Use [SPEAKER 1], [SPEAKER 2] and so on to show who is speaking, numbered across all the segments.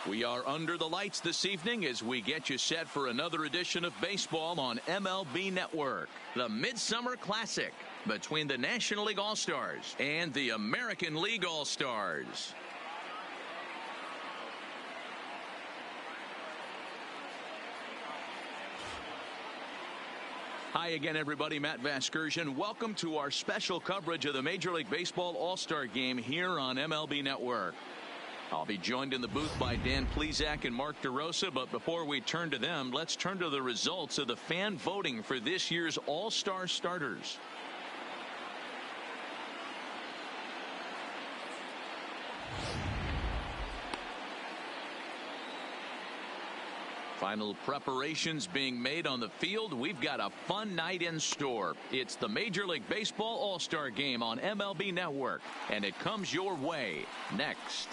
[SPEAKER 1] We are under the lights this evening as we get you set for another edition of baseball on MLB Network. The Midsummer Classic between the National League All-Stars and the American League All-Stars. Hi again, everybody. Matt Vasgersian. Welcome to our special coverage of the Major League Baseball All-Star Game here on MLB Network. I'll be joined in the booth by Dan Plesac and Mark DeRosa, but before we turn to them, let's turn to the results of the fan voting for this year's All-Star starters. Final preparations being made on the field. We've got a fun night in store. It's the Major League Baseball All-Star Game on MLB Network, and it comes your way next.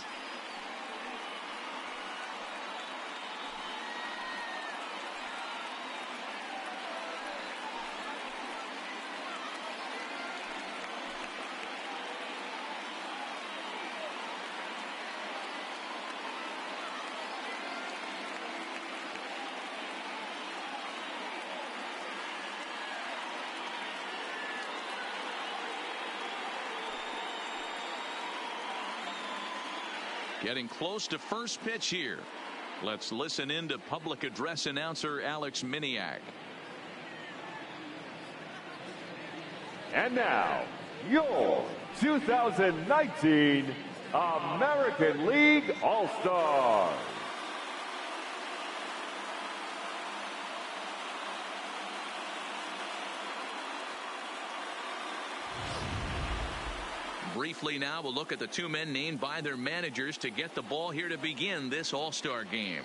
[SPEAKER 1] Getting close to first pitch here. Let's listen in to public address announcer Alex Miniak.
[SPEAKER 2] And now, your 2019 American League All-Stars.
[SPEAKER 1] Briefly now, we'll look at the two men named by their managers to get the ball here to begin this All-Star game.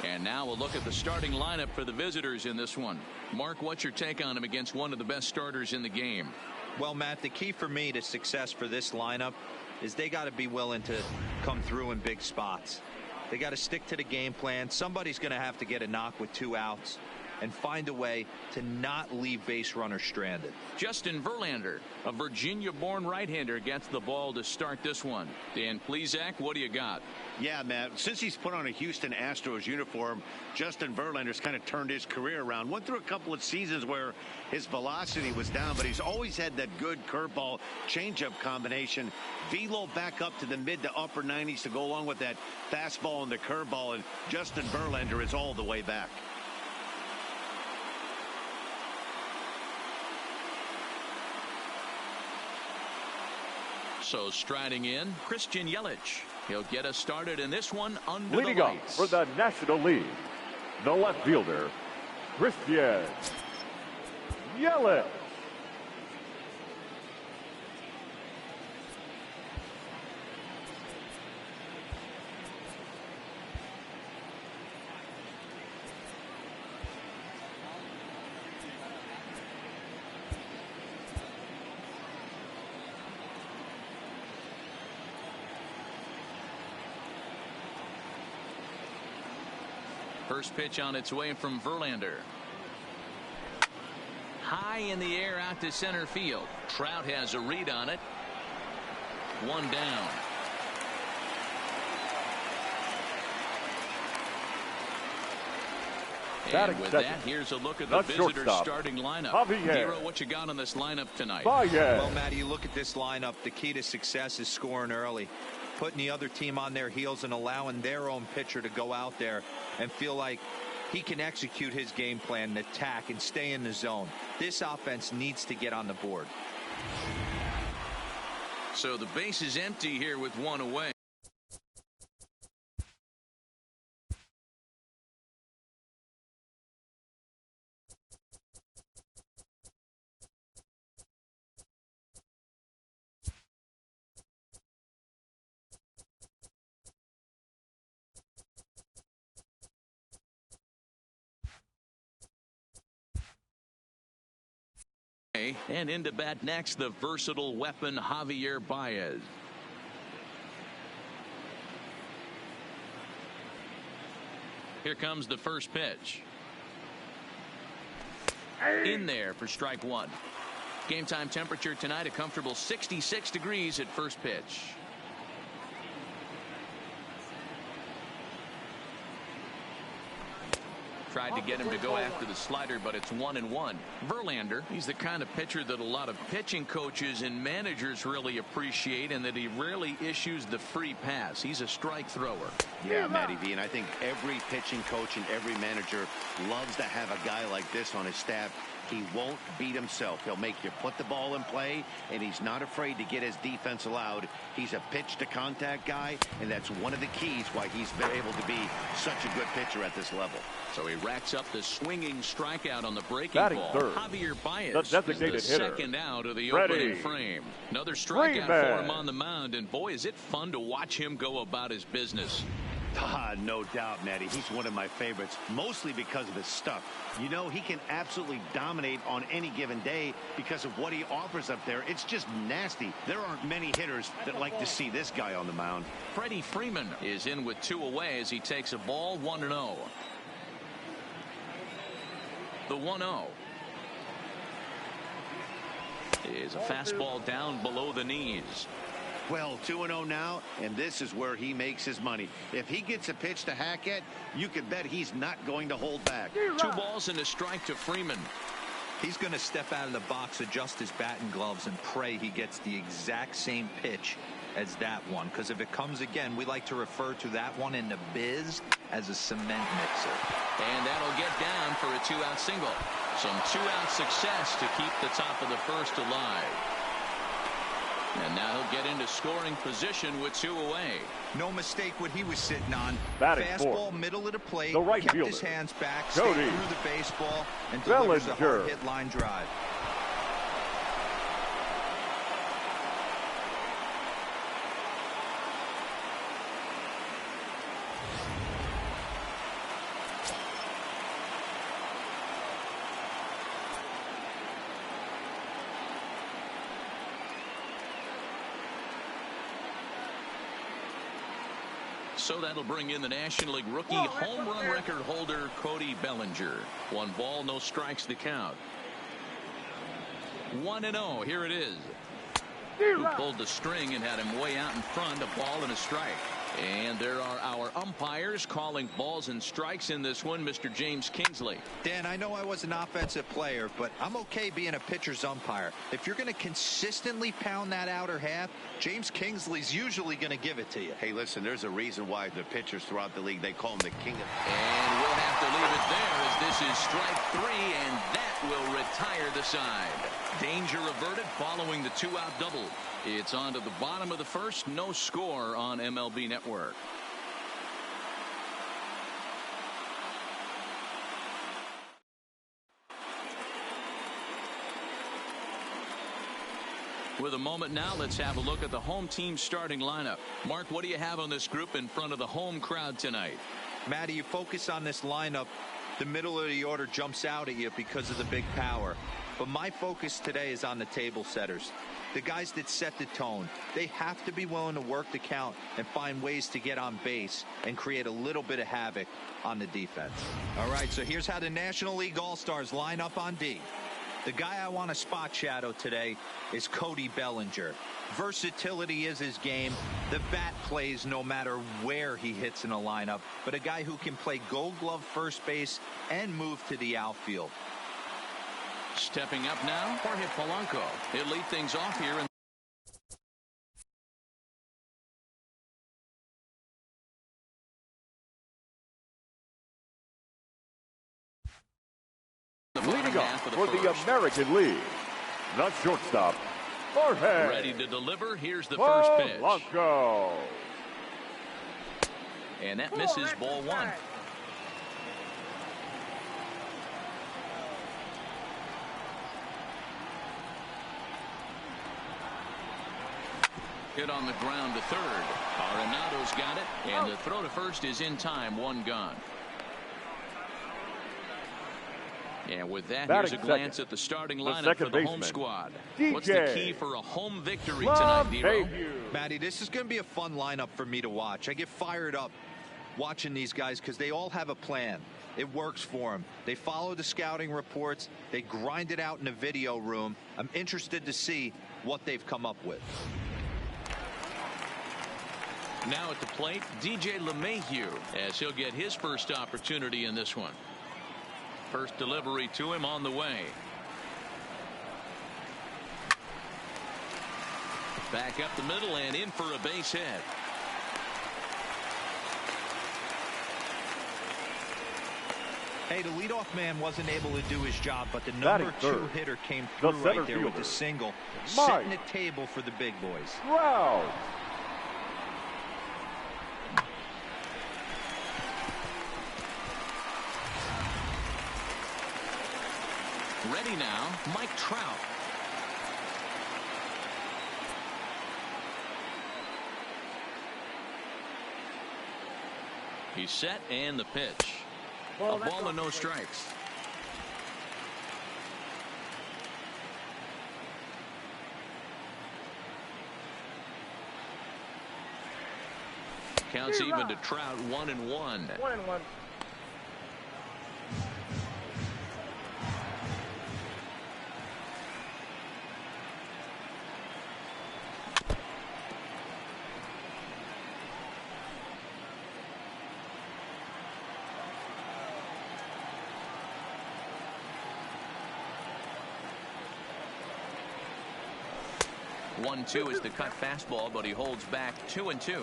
[SPEAKER 1] And now we'll look at the starting lineup for the visitors in this one. Mark, what's your take on them against one of the best starters in the game?
[SPEAKER 3] Well, Matt, the key for me to success for this lineup is they got to be willing to come through in big spots. They got to stick to the game plan. Somebody's going to have to get a knock with 2 outs and find a way to not leave base runners stranded.
[SPEAKER 1] Justin Verlander, a Virginia-born right-hander, gets the ball to start this one. Dan Plesac, what do you got?
[SPEAKER 4] Yeah, Matt, since he's put on a Houston Astros uniform, Justin Verlander's kind of turned his career around. Went through a couple of seasons where his velocity was down, but he's always had that good curveball changeup combination. Velo back up to the mid to upper 90s to go along with that fastball and the curveball, and Justin Verlander is all the way back.
[SPEAKER 1] So striding in, Christian Yelich. He'll get us started in this one under
[SPEAKER 2] Leading
[SPEAKER 1] the
[SPEAKER 2] off
[SPEAKER 1] lights.
[SPEAKER 2] for the National League, the left fielder, Christian Yelich.
[SPEAKER 1] First pitch on its way from Verlander. High in the air out to center field. Trout has a read on it. One down. And with that, here's a look at the visitors' starting lineup. Hero, what you got on this lineup tonight?
[SPEAKER 3] Well, Matty, you look at this lineup, the key to success is scoring early, putting the other team on their heels and allowing their own pitcher to go out there and feel like he can execute his game plan and attack and stay in the zone. This offense needs to get on the board.
[SPEAKER 1] So the base is empty here with one away. And into bat next, the versatile weapon Javier Baez. Here comes the first pitch. In there for strike one. Game time temperature tonight, a comfortable 66 degrees at first pitch. Tried to get him to go after the slider, but it's 1-1. Verlander, he's the kind of pitcher that a lot of pitching coaches and managers really appreciate, and that he rarely issues the free pass. He's a strike thrower.
[SPEAKER 4] Yeah, Matty V, and I think every pitching coach and every manager loves to have a guy like this on his staff. He won't beat himself. He'll make you put the ball in play, and he's not afraid to get his defense allowed. He's a pitch-to-contact guy, and that's one of the keys why he's been able to be such a good pitcher at this level.
[SPEAKER 1] So he racks up the swinging strikeout on the breaking
[SPEAKER 2] Batting
[SPEAKER 1] ball.
[SPEAKER 2] third.
[SPEAKER 1] Javier Baez
[SPEAKER 2] The designated
[SPEAKER 1] is the
[SPEAKER 2] hitter.
[SPEAKER 1] second out of the
[SPEAKER 2] Freddie
[SPEAKER 1] opening frame. Another strikeout
[SPEAKER 2] Freeman.
[SPEAKER 1] for him on the mound, and boy, is it fun to watch him go about his business.
[SPEAKER 4] No doubt, Matty. He's one of my favorites, mostly because of his stuff. You know, he can absolutely dominate on any given day because of what he offers up there. It's just nasty. There aren't many hitters that like to see this guy on the mound.
[SPEAKER 1] Freddie Freeman is in with 2 away as he takes a ball 1-0. The 1-0 is a fastball down below the knees.
[SPEAKER 4] Well, 2-0 now, and this is where he makes his money. If he gets a pitch to hack at, you can bet he's not going to hold back.
[SPEAKER 1] 2 balls and a strike to Freeman.
[SPEAKER 3] He's going to step out of the box, adjust his bat and gloves, and pray he gets the exact same pitch as that one. Because if it comes again, we like to refer to that one in the biz as a cement mixer.
[SPEAKER 1] And that'll get down for a 2-out single. Some 2-out success to keep the top of the first alive. And now he'll get into scoring position with 2 away.
[SPEAKER 3] No mistake what he was sitting on.
[SPEAKER 2] Batting
[SPEAKER 3] Fastball,
[SPEAKER 2] fourth.
[SPEAKER 3] middle of the plate,
[SPEAKER 2] The right
[SPEAKER 3] kept
[SPEAKER 2] fielder,
[SPEAKER 3] his hands back,
[SPEAKER 2] Cody
[SPEAKER 3] stayed through the baseball, and delivers a
[SPEAKER 2] Bellinger.
[SPEAKER 3] hard hit line drive.
[SPEAKER 1] So that'll bring in the National League rookie home run record holder Cody Bellinger. 1 ball, no strikes to count. 1-0. Here it is. Who pulled the string and had him way out in front, a ball and a strike. And there are our umpires calling balls and strikes in this one, Mr. James Kingsley.
[SPEAKER 3] Dan, I know I was an offensive player, but I'm okay being a pitcher's umpire. If you're going to consistently pound that outer half, James Kingsley's usually going to give it to you.
[SPEAKER 4] Hey, listen, there's a reason why the pitchers throughout the league, they call him the king of...
[SPEAKER 1] And we'll have to leave it there as this is strike 3, and that will retire the side. Danger averted following the 2-out double. It's on to the bottom of the first. No score on MLB Network. With a moment now, let's have a look at the home team starting lineup. Mark, what do you have on this group in front of the home crowd tonight?
[SPEAKER 3] Matty, you focus on this lineup, the middle of the order jumps out at you because of the big power. But my focus today is on the table setters. The guys that set the tone. They have to be willing to work the count and find ways to get on base and create a little bit of havoc on the defense. All right, so here's how the National League All-Stars line up on D. The guy I want to spot shadow today is Cody Bellinger. Versatility is his game. The bat plays no matter where he hits in a lineup, but a guy who can play Gold Glove first base and move to the outfield.
[SPEAKER 1] Stepping up now, Jorge Polanco. He'll lead things off here.
[SPEAKER 2] Leading off for the American League, the shortstop, Jorge.
[SPEAKER 1] Ready to deliver. Here's the first pitch.
[SPEAKER 2] Polanco.
[SPEAKER 1] And that misses ball 1. Hit on the ground to third. Arenado's got it, and the throw to first is in time. 1 gone. And with that, here's a glance at the starting lineup for the home squad. What's the key for a home victory tonight, Dero?
[SPEAKER 3] Matty, this is going to be a fun lineup for me to watch. I get fired up watching these guys because they all have a plan. It works for them. They follow the scouting reports. They grind it out in the video room. I'm interested to see what they've come up with.
[SPEAKER 1] Now at the plate, DJ LeMahieu, as he'll get his first opportunity in this one. First delivery to him on the way. Back up the middle and in for a base hit.
[SPEAKER 3] Hey, the leadoff man wasn't able to do his job, but the number 2 hitter came through right there with the single, setting the table for the big boys.
[SPEAKER 2] Wow.
[SPEAKER 1] Ready now, Mike Trout. He's set and the pitch. A ball and no strikes. Counts even to Trout, 1-1.
[SPEAKER 5] 1-1.
[SPEAKER 1] One-two is the cut fastball, but he holds back 2-2.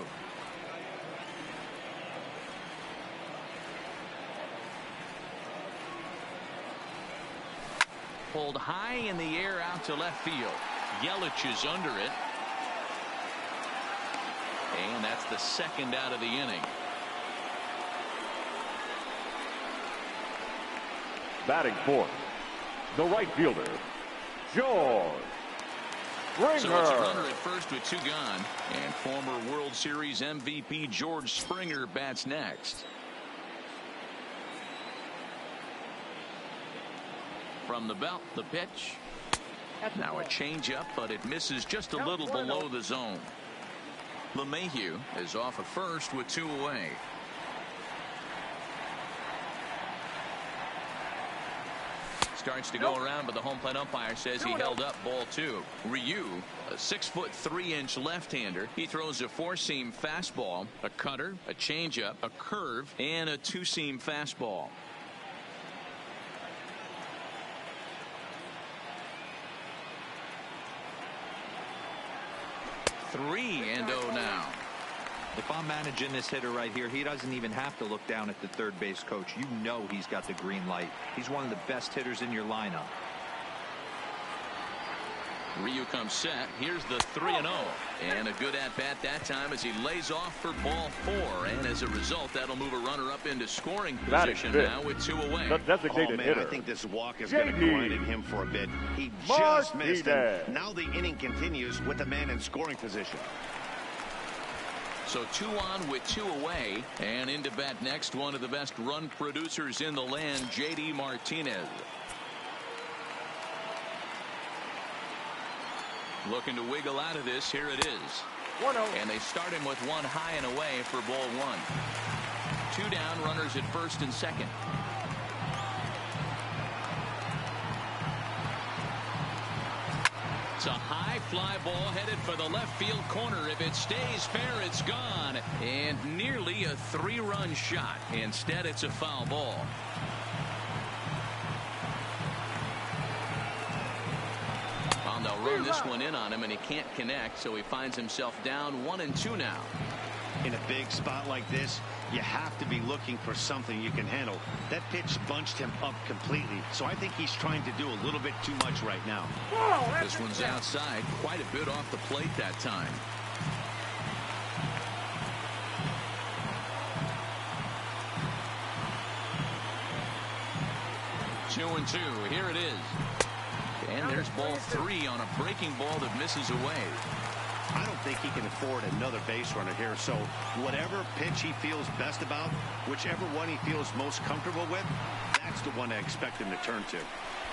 [SPEAKER 1] Pulled high in the air out to left field. Yelich is under it. And that's the second out of the inning.
[SPEAKER 2] Batting fourth, the right fielder, George Springer.
[SPEAKER 1] So it's a runner at first with 2 gone. And former World Series MVP George Springer bats next. From the belt, the pitch. Now a changeup, but it misses just a little below the zone. LeMahieu is off at first with 2 away. Starts to go around, but the home plate umpire says he held up ball 2. Ryu, a 6'3" left-hander. He throws a 4-seam fastball, a cutter, a changeup, a curve, and a 2-seam fastball. Three and 0 now.
[SPEAKER 3] If I'm managing this hitter right here, he doesn't even have to look down at the third base coach. You know he's got the green light. He's one of the best hitters in your lineup.
[SPEAKER 1] Ryu comes set. Here's the 3-0. And a good at-bat that time as he lays off for ball 4. And as a result, that'll move a runner up into scoring position now with 2 away.
[SPEAKER 2] The designated hitter.
[SPEAKER 4] I think this walk is going to grind him for a bit. He just missed it. Now the inning continues with the man in scoring position.
[SPEAKER 1] So 2 on with 2 away. And into bat next, one of the best run producers in the land, J.D. Martinez. Looking to wiggle out of this. Here it is.
[SPEAKER 5] 1-0.
[SPEAKER 1] And they start him with 1 high and away for ball 1. 2 down, runners at first and second. It's a high fly ball headed for the left field corner. If it stays fair, it's gone. And nearly a 3-run shot. Instead, it's a foul ball. They'll run this one in on him, and he can't connect, so he finds himself down 1-2 now.
[SPEAKER 4] In a big spot like this, you have to be looking for something you can handle. That pitch bunched him up completely, so I think he's trying to do a little bit too much right now.
[SPEAKER 1] This one's outside, quite a bit off the plate that time. Two and 2. Here it is. And there's ball 3 on a breaking ball that misses away.
[SPEAKER 4] I don't think he can afford another base runner here. So whatever pitch he feels best about, whichever one he feels most comfortable with, that's the one I expect him to turn to.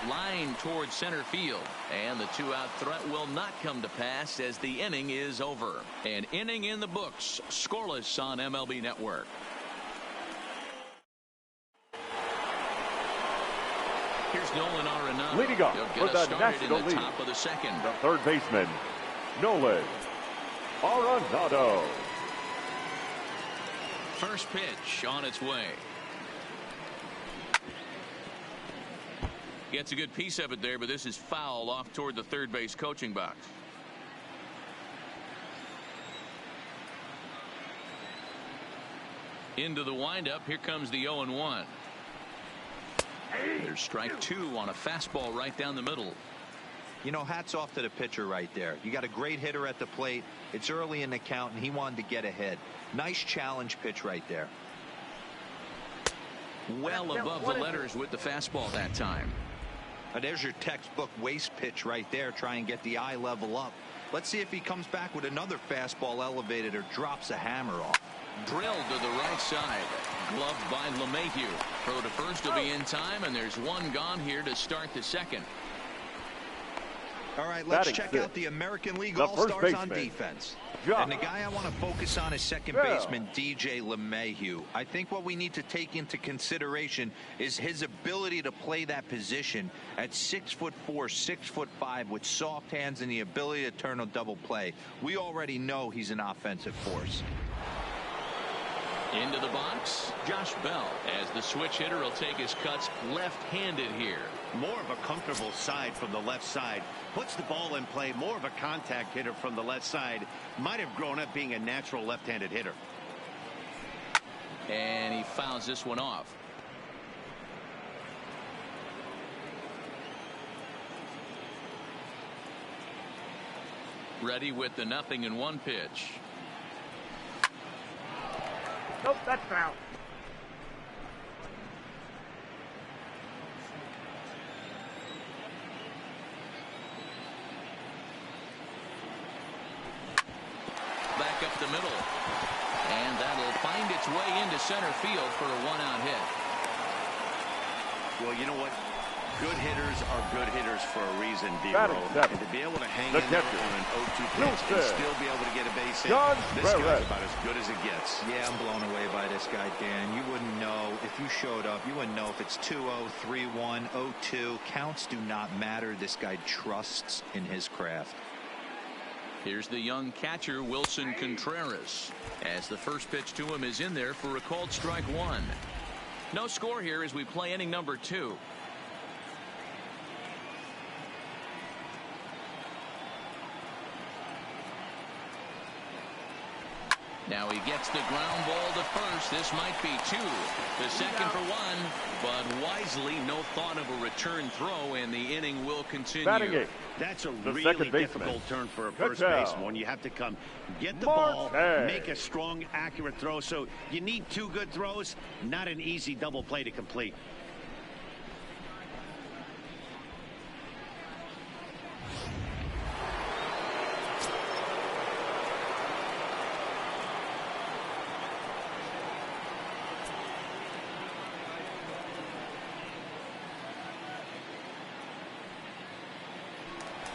[SPEAKER 1] Line towards center field. And the 2-out threat will not come to pass as the inning is over. An inning in the books. Scoreless on MLB Network. Here's Nolan Arenado.
[SPEAKER 2] Leading off
[SPEAKER 1] They'll
[SPEAKER 2] for
[SPEAKER 1] get us
[SPEAKER 2] the
[SPEAKER 1] started
[SPEAKER 2] National
[SPEAKER 1] in the
[SPEAKER 2] League,
[SPEAKER 1] top of the second.
[SPEAKER 2] the third baseman, Nolan Arenado.
[SPEAKER 1] First pitch on its way. Gets a good piece of it there, but this is foul off toward the third base coaching box. Into the windup. Here comes the 0-1. There's strike two on a fastball right down the middle.
[SPEAKER 3] You know, hats off to the pitcher right there. You got a great hitter at the plate. It's early in the count, and he wanted to get ahead. Nice challenge pitch right there.
[SPEAKER 1] Well above the letters with the fastball that time.
[SPEAKER 3] Now there's your textbook waste pitch right there. Try and get the eye level up. Let's see if he comes back with another fastball elevated or drops a hammer off.
[SPEAKER 1] Drilled to the right side. Gloved by LeMahieu. Throw to first will be in time, and there's one gone here to start the second.
[SPEAKER 3] All right, let's
[SPEAKER 2] Batting
[SPEAKER 3] check
[SPEAKER 2] six.
[SPEAKER 3] out the American League
[SPEAKER 2] The
[SPEAKER 3] All-Stars
[SPEAKER 2] first
[SPEAKER 3] on
[SPEAKER 2] baseman,
[SPEAKER 3] defense.
[SPEAKER 2] Josh
[SPEAKER 3] And the guy I want to focus on is second
[SPEAKER 2] Bell.
[SPEAKER 3] baseman DJ LeMahieu. I think what we need to take into consideration is his ability to play that position at 6'4", 6'5", with soft hands and the ability to turn a double play. We already know he's an offensive force.
[SPEAKER 1] Into the box, Josh Bell, as the switch hitter will take his cuts left-handed here.
[SPEAKER 4] More of a comfortable side from the left side. Puts the ball in play. More of a contact hitter from the left side. Might have grown up being a natural left-handed hitter.
[SPEAKER 1] And he fouls this one off. Ready with the 0-1 pitch.
[SPEAKER 5] Nope, that's foul.
[SPEAKER 1] Back up the middle. And that'll find its way into center field for a one-out hit.
[SPEAKER 4] Well, you know what? Good hitters are good hitters for a reason,
[SPEAKER 2] Batting
[SPEAKER 4] D-Roll.
[SPEAKER 2] seven.
[SPEAKER 4] And to be able to hang
[SPEAKER 2] The
[SPEAKER 4] in there
[SPEAKER 2] catcher,
[SPEAKER 4] on an 0-2 pitch
[SPEAKER 2] Wilson.
[SPEAKER 4] and still be able to get a base hit,
[SPEAKER 2] John
[SPEAKER 4] this guy's
[SPEAKER 2] Perez.
[SPEAKER 4] about as good as it gets.
[SPEAKER 3] Yeah, I'm blown away by this guy, Dan. You wouldn't know if you showed up. You wouldn't know if it's 2-0, 3-1, 0-2. Counts do not matter. This guy trusts in his craft.
[SPEAKER 1] Here's the young catcher, Wilson Contreras, as the first pitch to him is in there for a called strike one. No score here as we play inning number 2. Now he gets the ground ball to first. This might be 2. The second for 1, but wisely no thought of a return throw, and the inning will continue.
[SPEAKER 2] Batting eight.
[SPEAKER 4] That's a
[SPEAKER 2] The
[SPEAKER 4] really
[SPEAKER 2] second baseman,
[SPEAKER 4] difficult turn for a first
[SPEAKER 2] Cattell.
[SPEAKER 4] baseman when you have to come get the
[SPEAKER 2] Marte.
[SPEAKER 4] ball, make a strong, accurate throw. So you need 2 good throws, not an easy double play to complete.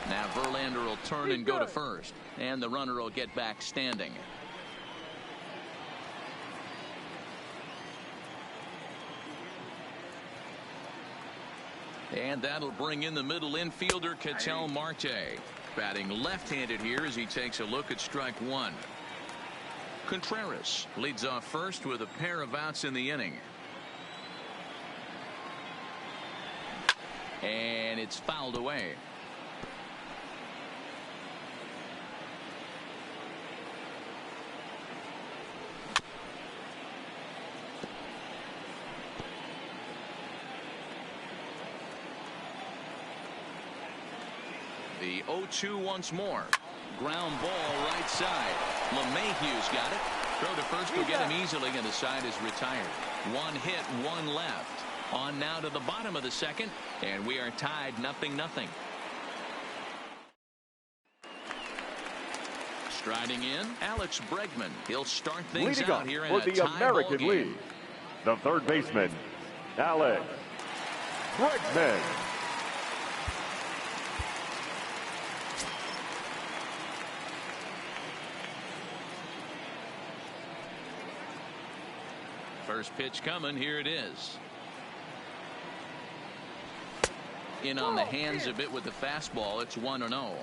[SPEAKER 1] Now Verlander will turn and go to first, and the runner will get back standing. And that'll bring in the middle infielder, Ketel Marte, batting left-handed here as he takes a look at strike one. Contreras leads off first with a pair of outs in the inning. And it's fouled away. The 0-2 once more. Ground ball right side. LeMahieu's got it. Throw to first will get him easily, and the side is retired. 1 hit, 1 left. On now to the bottom of the second, and we are tied 0-0. Striding in, Alex Bregman. He'll start things
[SPEAKER 2] Leading
[SPEAKER 1] out
[SPEAKER 2] up
[SPEAKER 1] here in
[SPEAKER 2] for
[SPEAKER 1] a
[SPEAKER 2] the
[SPEAKER 1] tie
[SPEAKER 2] American
[SPEAKER 1] ball game.
[SPEAKER 2] League, the third baseman, Alex Bregman.
[SPEAKER 1] First pitch coming. Here it is. in on the hands a bit with the fastball. It's 1-0.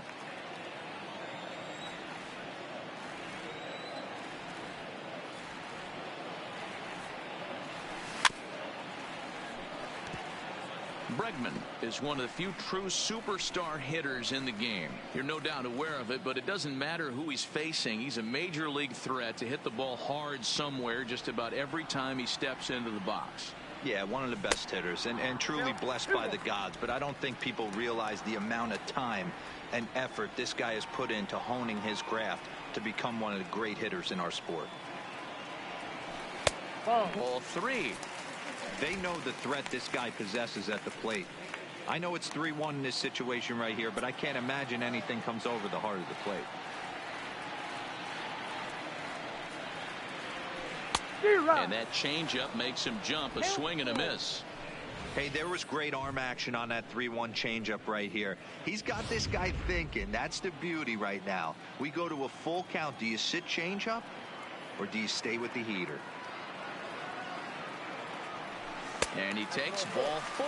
[SPEAKER 1] Bregman is one of the few true superstar hitters in the game. You're no doubt aware of it, but it doesn't matter who he's facing. He's a major league threat to hit the ball hard somewhere just about every time he steps into the box.
[SPEAKER 3] Yeah, one of the best hitters and truly blessed by the gods, but I don't think people realize the amount of time and effort this guy has put into honing his craft to become one of the great hitters in our sport.
[SPEAKER 1] Ball 3.
[SPEAKER 3] They know the threat this guy possesses at the plate. I know it's 3-1 in this situation right here, but I can't imagine anything comes over the heart of the plate.
[SPEAKER 1] And that changeup makes him jump. A swing and a miss.
[SPEAKER 3] Hey, there was great arm action on that 3-1 changeup right here. He's got this guy thinking. That's the beauty right now. We go to a full count. Do you sit changeup or do you stay with the heater?
[SPEAKER 1] And he takes ball 4.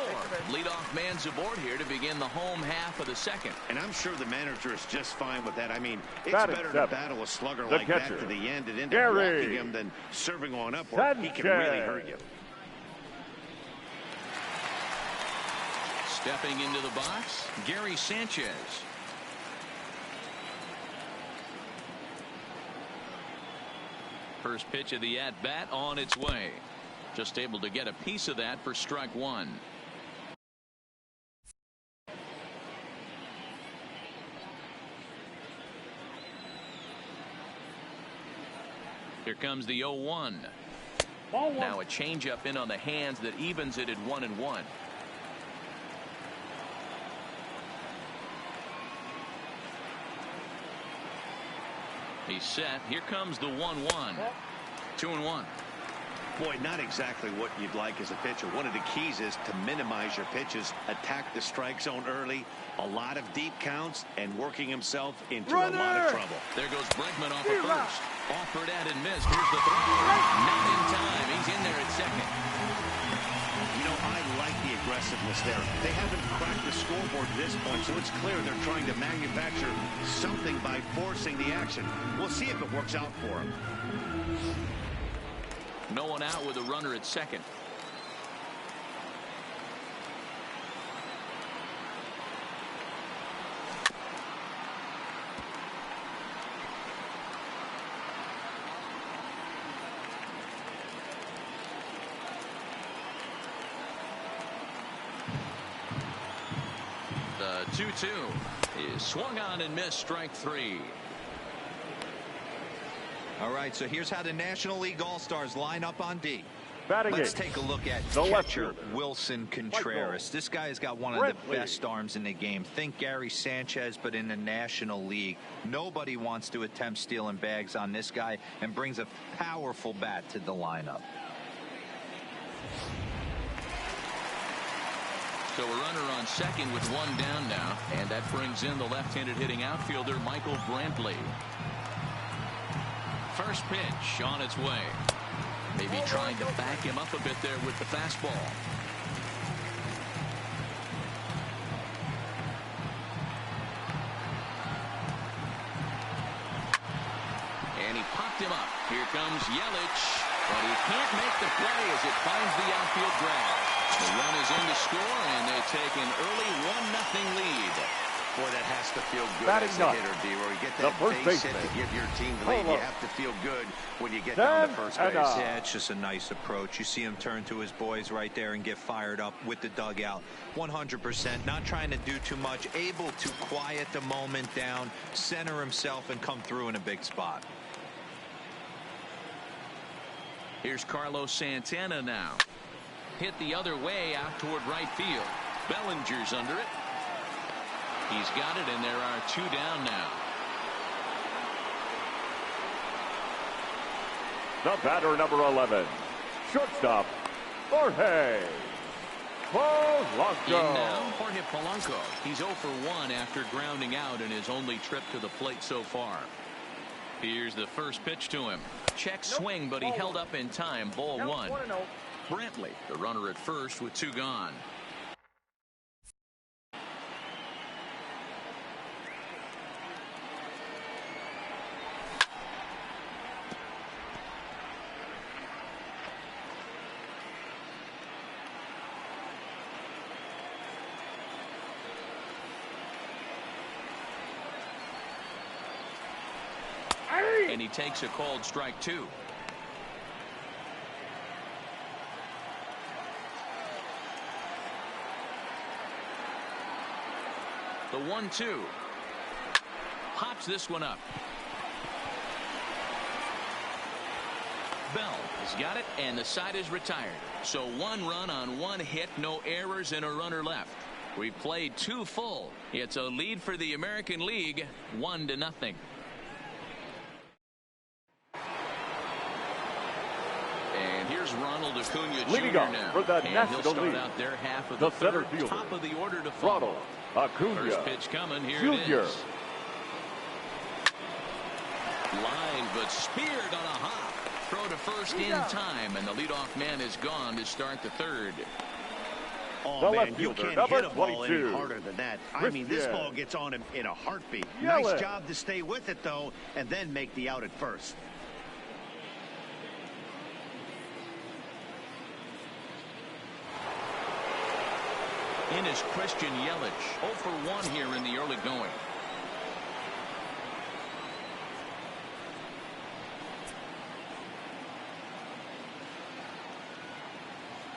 [SPEAKER 1] Leadoff man's aboard here to begin the home half of the second.
[SPEAKER 4] And I'm sure the manager is just fine with that. I mean, it's
[SPEAKER 2] Batting
[SPEAKER 4] better
[SPEAKER 2] seven.
[SPEAKER 4] to battle a slugger
[SPEAKER 2] The
[SPEAKER 4] like
[SPEAKER 2] catcher,
[SPEAKER 4] that to the end and end up
[SPEAKER 2] Gary
[SPEAKER 4] walking him than serving on up where he can really hurt you.
[SPEAKER 1] Stepping into the box, Gary Sanchez. First pitch of the at-bat on its way. Just able to get a piece of that for strike 1. Here comes the 0-1. Now a changeup in on the hands that evens it at 1-1. He's set. Here comes the 1-1. 2-1.
[SPEAKER 4] Boy, not exactly what you'd like as a pitcher. One of the keys is to minimize your pitches, attack the strike zone early, a lot of deep counts, and working himself into a lot of trouble.
[SPEAKER 1] There goes Bregman off at first. Offered at and missed. Here's the throw. Not in time. He's in there at second.
[SPEAKER 4] You know, I like the aggressiveness there. They haven't cracked the scoreboard at this point, so it's clear they're trying to manufacture something by forcing the action. We'll see if it works out for them.
[SPEAKER 1] No one out with a runner at second. The 2-2 is swung on and missed. Strike 3.
[SPEAKER 3] All right, so here's how the National League All-Stars line up on D.
[SPEAKER 2] eight.
[SPEAKER 3] Let's take a look at
[SPEAKER 2] The left
[SPEAKER 3] catcher
[SPEAKER 2] fielder,
[SPEAKER 3] Wilson Contreras. This guy has got one of the best arms in the game. Think Gary Sanchez, but in the National League. Nobody wants to attempt stealing bags on this guy, and brings a powerful bat to the lineup.
[SPEAKER 1] So a runner on second with one down now, and that brings in the left-handed hitting outfielder Michael Brantley. First pitch on its way. Maybe trying to back him up a bit there with the fastball. And he popped him up. Here comes Yelich, but he can't make the play as it finds the outfield grab. The run is in to score, and they take an early 1-0 lead.
[SPEAKER 4] Boy, that has to feel good
[SPEAKER 2] Batting
[SPEAKER 4] as a
[SPEAKER 2] up.
[SPEAKER 4] hitter, D-Roy. You get
[SPEAKER 2] The
[SPEAKER 4] that
[SPEAKER 2] first
[SPEAKER 4] base hit
[SPEAKER 2] baseman.
[SPEAKER 4] to give your team the lead.
[SPEAKER 2] Hello.
[SPEAKER 4] You have to feel good when you get down to first base.
[SPEAKER 3] Yeah, it's just a nice approach. You see him turn to his boys right there and get fired up with the dugout. 100%, not trying to do too much, able to quiet the moment down, center himself, and come through in a big spot.
[SPEAKER 1] Here's Carlos Santana now. Hit the other way out toward right field. Bellinger's under it. He's got it, and there are 2 down now.
[SPEAKER 2] The batter, number 11, shortstop, Jorge Polanco.
[SPEAKER 1] In now, Jorge Polanco. He's 0 for 1 after grounding out in his only trip to the plate so far. Here's the first pitch to him. Check swing, but he held up in time. Ball 1. Brantley, the runner at first with 2 gone. And he takes a called strike 2. The 1-2. Pops this one up. Bell has got it, and the side is retired. So 1 run on 1 hit, no errors, and a runner left. We've played 2 full. It's a lead for the American League, 1-0. And here's Ronald Acuna
[SPEAKER 2] Leading
[SPEAKER 1] Jr.
[SPEAKER 2] off
[SPEAKER 1] now.
[SPEAKER 2] for the
[SPEAKER 1] And
[SPEAKER 2] National
[SPEAKER 1] he'll start
[SPEAKER 2] League,
[SPEAKER 1] out their half of
[SPEAKER 2] the
[SPEAKER 1] the
[SPEAKER 2] center
[SPEAKER 1] third,
[SPEAKER 2] fielder,
[SPEAKER 1] top of the order to follow.
[SPEAKER 2] Ronald Acuna
[SPEAKER 1] First pitch coming. Here
[SPEAKER 2] Jr.
[SPEAKER 1] it is. Line, but speared on a hop. Throw to first in time, and the leadoff man is gone to start the third.
[SPEAKER 4] Oh,
[SPEAKER 2] The
[SPEAKER 4] man,
[SPEAKER 2] left
[SPEAKER 4] you
[SPEAKER 2] fielder,
[SPEAKER 4] can't
[SPEAKER 2] number
[SPEAKER 4] hit a ball
[SPEAKER 2] 22.
[SPEAKER 4] any harder than that. I mean, this
[SPEAKER 2] Christian
[SPEAKER 4] ball gets on him in a heartbeat.
[SPEAKER 2] Yelich.
[SPEAKER 4] Nice job to stay with it, though, and then make the out at first.
[SPEAKER 1] In is Christian Yelich, 0 for 1 here in the early going.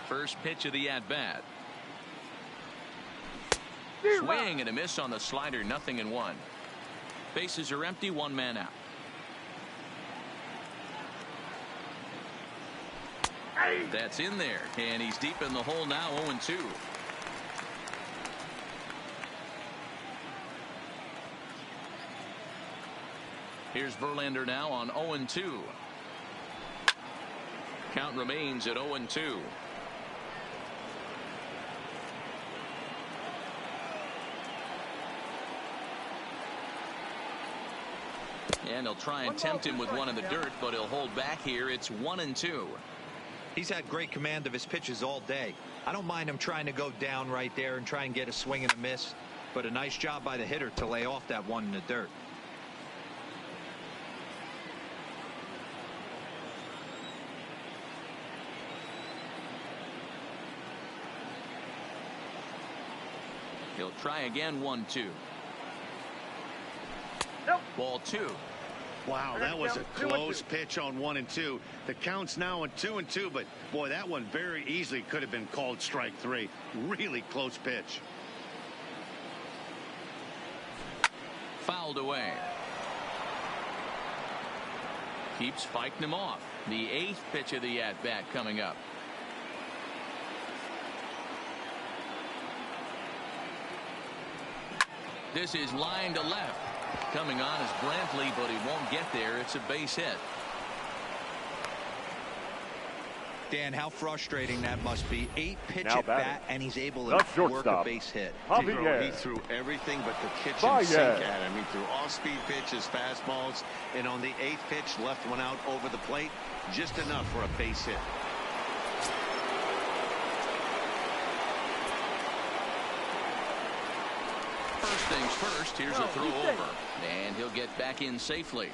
[SPEAKER 1] First pitch of the at-bat. Swing and a miss on the slider, 0-1. Bases are empty, 1 man out. That's in there, and he's deep in the hole now, 0-2. Here's Verlander now on 0-2. Count remains at 0-2. And he'll try and tempt him with one in the dirt, but he'll hold back here. It's 1-2.
[SPEAKER 3] He's had great command of his pitches all day. I don't mind him trying to go down right there and try and get a swing and a miss, but a nice job by the hitter to lay off that one in the dirt.
[SPEAKER 1] He'll try again, 1-2.
[SPEAKER 5] Nope.
[SPEAKER 1] Ball 2.
[SPEAKER 4] Wow, that was a close pitch on 1-2. The count's now on 2-2, but boy, that one very easily could have been called strike 3. Really close pitch.
[SPEAKER 1] Fouled away. Keeps fighting him off. The 8th pitch of the at-bat coming up. This is line to left. Coming on is Brantley, but he won't get there. It's a base hit.
[SPEAKER 3] Dan, how frustrating that must be. 8 pitch
[SPEAKER 2] Now
[SPEAKER 3] at bat, and he's able
[SPEAKER 2] the
[SPEAKER 3] to work a
[SPEAKER 2] shortstop,
[SPEAKER 3] base hit.
[SPEAKER 4] He threw everything but the kitchen sink at him. He threw off-speed pitches, fastballs, and on the 8th pitch, left one out over the plate. Just enough for a base hit.
[SPEAKER 1] First things first, here's a throw over. And he'll get back in safely.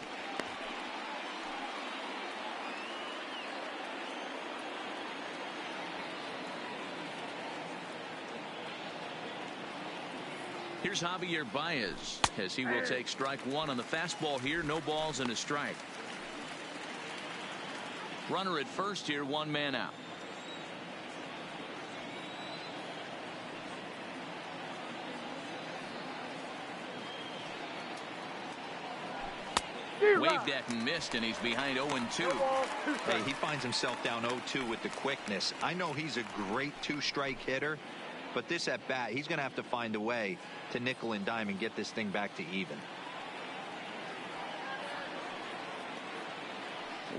[SPEAKER 1] Here's Javier Baez as he will take strike 1 on the fastball here. No balls and a strike. Runner at first here, 1 man out. Waved at and missed, and he's behind 0-2.
[SPEAKER 3] Hey, he finds himself down 0-2 with the quickness. I know he's a great 2-strike hitter, but this at bat, he's going to have to find a way to nickel and dime and get this thing back to even.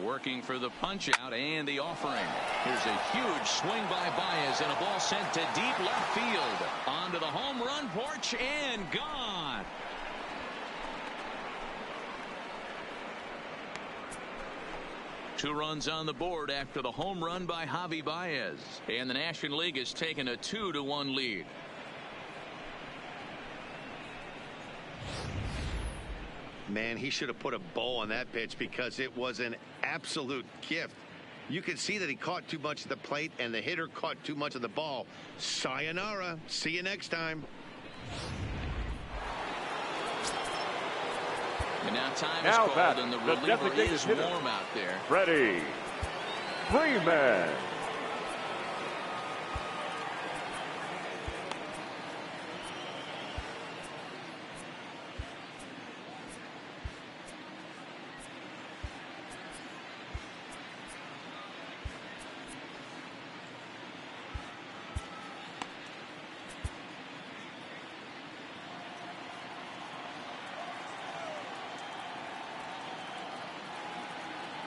[SPEAKER 1] Working for the punch out and the offering. Here's a huge swing by Baez and a ball sent to deep left field. Onto the home run porch and gone. Two runs on the board after the home run by Javi Baez. And the National League has taken a 2-1 lead.
[SPEAKER 4] Man, he should have put a bow on that pitch because it was an absolute gift. You can see that he caught too much of the plate and the hitter caught too much of the ball. Sayonara. See you next time.
[SPEAKER 1] And now time is
[SPEAKER 2] Now
[SPEAKER 1] called, and the
[SPEAKER 2] the
[SPEAKER 1] reliever
[SPEAKER 2] designated
[SPEAKER 1] is
[SPEAKER 2] hitter,
[SPEAKER 1] warm out there.
[SPEAKER 2] Freddie Freeman.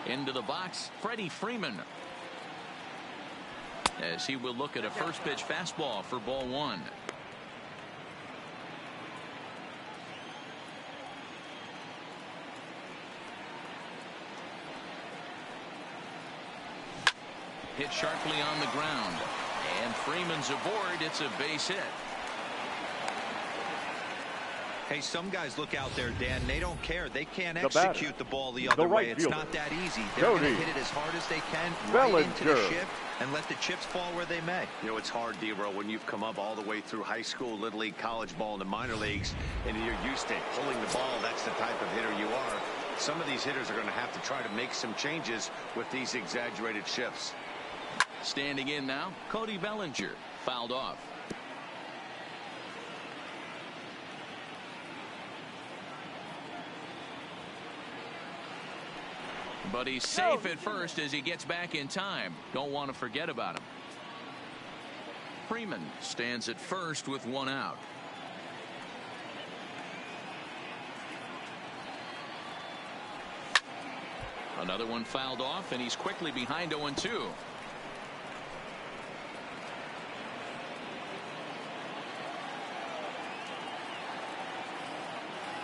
[SPEAKER 1] Into the box, Freddie Freeman. As he will look at a first pitch fastball for ball one. Hit sharply on the ground. And Freeman's aboard. It's a base hit.
[SPEAKER 3] Hey, some guys look out there, Dan. They don't care. They can't
[SPEAKER 2] The
[SPEAKER 3] execute
[SPEAKER 2] batter,
[SPEAKER 3] the ball the other
[SPEAKER 2] the right
[SPEAKER 3] way. It's
[SPEAKER 2] fielder,
[SPEAKER 3] not that easy. They're going to hit it as hard as they can, right into the
[SPEAKER 2] Bellinger,
[SPEAKER 3] shift, and let the chips fall where they may.
[SPEAKER 4] You know, it's hard, D-Row, when you've come up all the way through high school, little league, college ball, and the minor leagues, and you're used to pulling the ball. That's the type of hitter you are. Some of these hitters are going to have to try to make some changes with these exaggerated shifts.
[SPEAKER 1] Standing in now, Cody Bellinger. Fouled off. But he's safe at first as he gets back in time. Don't want to forget about him. Freeman stands at first with one out. Another one fouled off, and he's quickly behind 0-2.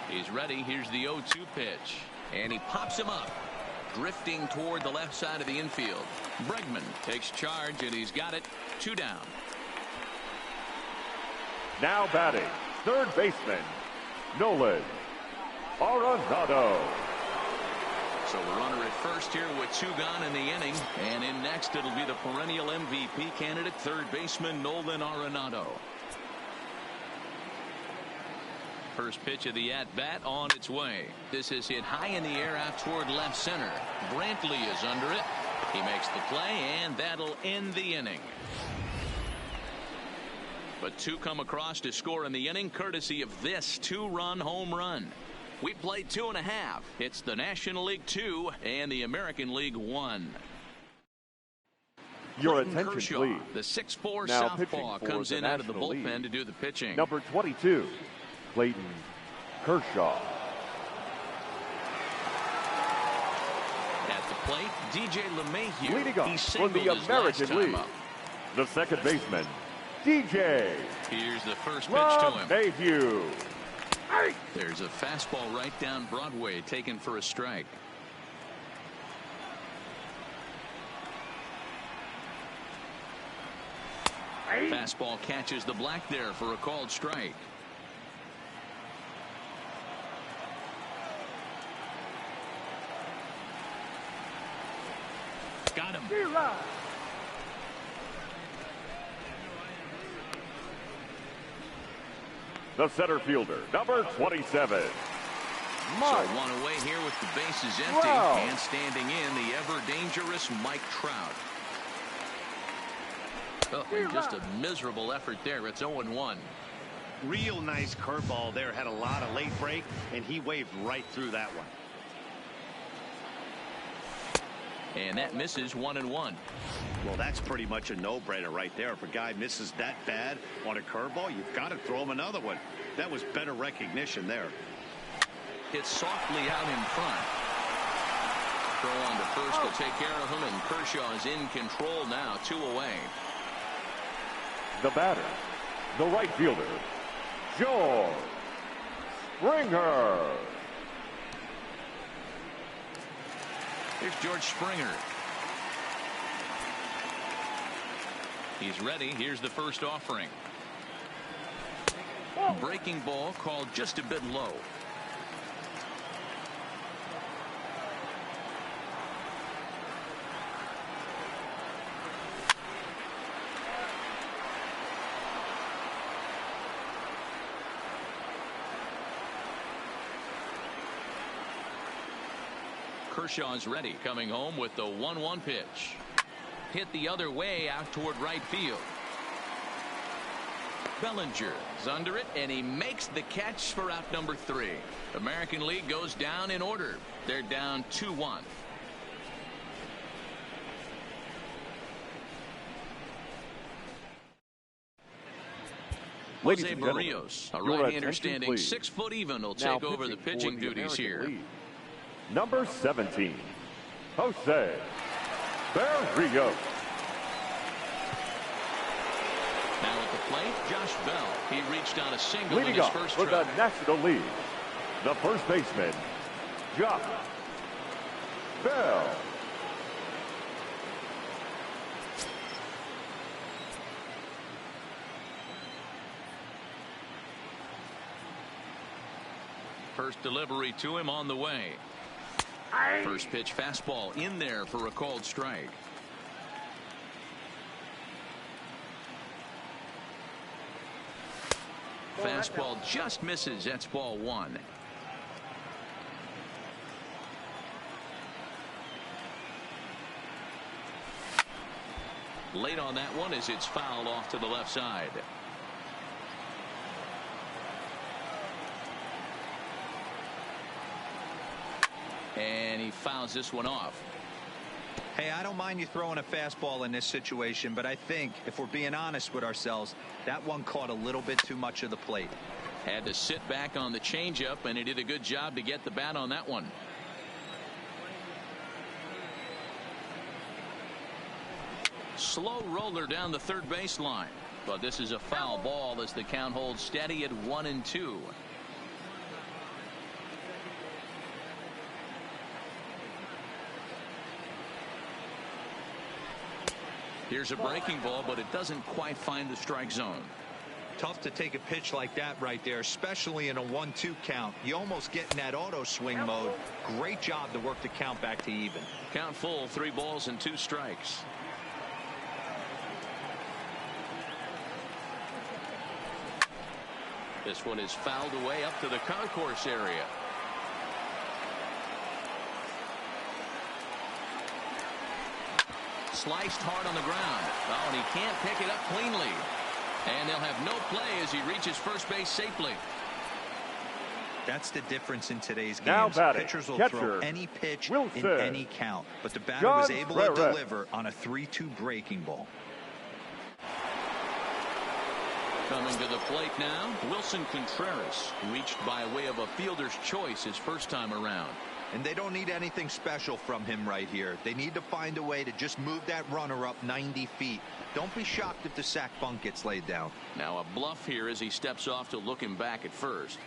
[SPEAKER 1] He's ready. Here's the 0-2 pitch. And he pops him up. Drifting toward the left side of the infield. Bregman takes charge, and he's got it. 2 down.
[SPEAKER 2] Now batting, third baseman, Nolan Arenado.
[SPEAKER 1] So the runner at first here with 2 gone in the inning. And in next, it'll be the perennial MVP candidate, third baseman Nolan Arenado. First pitch of the at-bat on its way. This is hit high in the air out toward left center. Brantley is under it. He makes the play, and that'll end the inning. But 2 come across to score in the inning, courtesy of this 2-run home run. We played 2.5. It's the National League 2 and the American League 1.
[SPEAKER 2] Your
[SPEAKER 1] Clayton
[SPEAKER 2] attention,
[SPEAKER 1] Kershaw,
[SPEAKER 2] please.
[SPEAKER 1] the 6'4"
[SPEAKER 2] Now
[SPEAKER 1] southpaw,
[SPEAKER 2] pitching for
[SPEAKER 1] comes
[SPEAKER 2] the
[SPEAKER 1] in out of the
[SPEAKER 2] National
[SPEAKER 1] bullpen
[SPEAKER 2] League,
[SPEAKER 1] to do the pitching.
[SPEAKER 2] number 22, Clayton Kershaw.
[SPEAKER 1] At the plate, DJ LeMahieu.
[SPEAKER 2] Leading up
[SPEAKER 1] He
[SPEAKER 2] for the
[SPEAKER 1] singled his last
[SPEAKER 2] American
[SPEAKER 1] time
[SPEAKER 2] League,
[SPEAKER 1] up.
[SPEAKER 2] the second baseman, DJ
[SPEAKER 1] Here's the first pitch to him.
[SPEAKER 2] LeMahieu.
[SPEAKER 1] There's a fastball right down Broadway, taken for a strike. Fastball catches the black there for a called strike. Got him.
[SPEAKER 2] The center fielder, number 27.
[SPEAKER 1] So one away here with the bases empty.
[SPEAKER 2] Wow.
[SPEAKER 1] And standing in, the ever-dangerous Mike Trout. Oh, and just a miserable effort there. It's 0-1.
[SPEAKER 4] Real nice curveball there. Had a lot of late break, and he waved right through that one.
[SPEAKER 1] And that misses 1-1.
[SPEAKER 4] Well, that's pretty much a no-brainer right there. If a guy misses that bad on a curveball, you've got to throw him another one. That was better recognition there.
[SPEAKER 1] Hits softly out in front. Throw on to first will take care of him, and Kershaw is in control now, 2 away.
[SPEAKER 2] The batter, the right fielder, George Springer.
[SPEAKER 1] Here's George Springer. He's ready. Here's the first offering. Breaking ball called just a bit low. Kershaw's ready, coming home with the 1-1 pitch. Hit the other way out toward right field. Bellinger's under it, and he makes the catch for out number 3. American League goes down in order. They're down 2-1. Jose Barrios, a right-hander standing 6 foot even, will take over the pitching duties here.
[SPEAKER 2] Number 17, Jose Barrios.
[SPEAKER 1] Now at the plate, Josh Bell. He reached on a single in
[SPEAKER 2] Leading
[SPEAKER 1] his
[SPEAKER 2] off
[SPEAKER 1] first
[SPEAKER 2] for
[SPEAKER 1] try.
[SPEAKER 2] the National League, the first baseman, Josh Bell.
[SPEAKER 1] First delivery to him on the way. First pitch fastball in there for a called strike. Fastball just misses. That's ball 1. Late on that one as it's fouled off to the left side. And he fouls this one off.
[SPEAKER 3] Hey, I don't mind you throwing a fastball in this situation, but I think if we're being honest with ourselves, that one caught a little bit too much of the plate.
[SPEAKER 1] Had to sit back on the changeup, and he did a good job to get the bat on that one. Slow roller down the third baseline, but this is a foul ball as the count holds steady at 1-2. Here's a breaking ball, but it doesn't quite find the strike zone.
[SPEAKER 3] Tough to take a pitch like that right there, especially in a 1-2 count. You almost get in that auto swing mode. Great job to work the count back to even.
[SPEAKER 1] Count full, 3 balls and 2 strikes. This one is fouled away up to the concourse area. Sliced hard on the ground. Oh, and he can't pick it up cleanly. And they'll have no play as he reaches first base safely.
[SPEAKER 3] That's the difference in today's games.
[SPEAKER 2] Now batting,
[SPEAKER 3] pitchers will
[SPEAKER 2] catcher,
[SPEAKER 3] throw any pitch
[SPEAKER 2] Wilson.
[SPEAKER 3] in any count, but the batter was able to deliver on a 3-2 breaking ball.
[SPEAKER 1] Coming to the plate now, Wilson Contreras, reached by way of a fielder's choice his first time around.
[SPEAKER 3] And they don't need anything special from him right here. They need to find a way to just move that runner up 90 feet. Don't be shocked if the sac bunt gets laid down.
[SPEAKER 1] Now a bluff here as he steps off to look him back at first.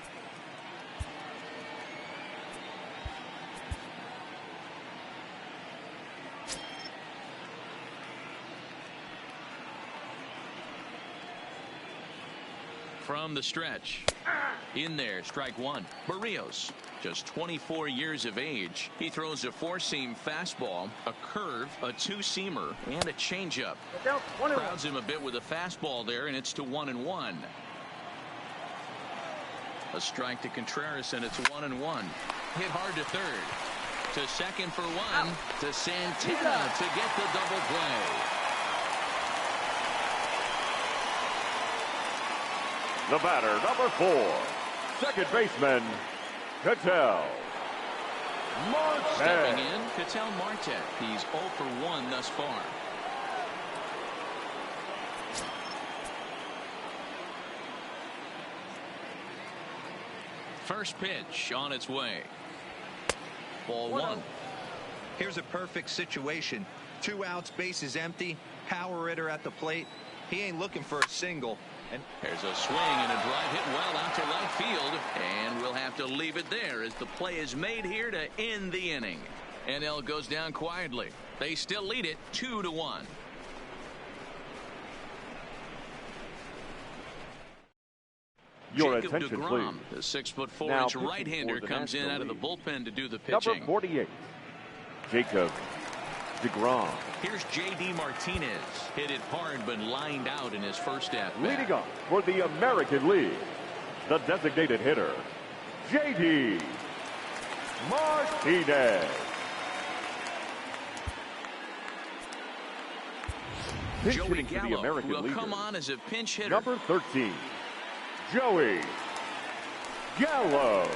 [SPEAKER 1] From the stretch. In there, strike 1. Barrios, just 24 years of age. He throws a 4-seam fastball, a curve, a 2-seamer, and a changeup. Crowds him a bit with a fastball there, and it's to 1-1. A strike to Contreras, and it's 1-1. Hit hard to third. To second for 1. To Santana to get the double play.
[SPEAKER 2] The batter, number 4, second baseman, Ketel Marte.
[SPEAKER 1] Stepping in, Ketel Marte. He's 0 for 1 thus far. First pitch on its way. Ball 1.
[SPEAKER 3] Here's a perfect situation. 2 outs, bases empty. Power hitter at the plate. He ain't looking for a single. And
[SPEAKER 1] there's a swing and a drive hit well out to right field, and we'll have to leave it there as the play is made here to end the inning. NL goes down quietly. They still lead it 2-1.
[SPEAKER 2] Your
[SPEAKER 1] Jacob
[SPEAKER 2] attention,
[SPEAKER 1] DeGrom,
[SPEAKER 2] please.
[SPEAKER 1] the 6'4"
[SPEAKER 2] Now
[SPEAKER 1] right-hander, comes in out of the bullpen to do the
[SPEAKER 2] Number
[SPEAKER 1] pitching.
[SPEAKER 2] 48, Jacob DeGrom.
[SPEAKER 1] Here's J.D. Martinez. Hit it hard but lined out in his first at-bat.
[SPEAKER 2] Leading off for the American League, the designated hitter, J.D. Martinez. pinch
[SPEAKER 1] Joey
[SPEAKER 2] hitting for the
[SPEAKER 1] Gallo
[SPEAKER 2] American
[SPEAKER 1] will
[SPEAKER 2] League.
[SPEAKER 1] come on as a pinch hitter.
[SPEAKER 2] Number 13, Joey Gallo.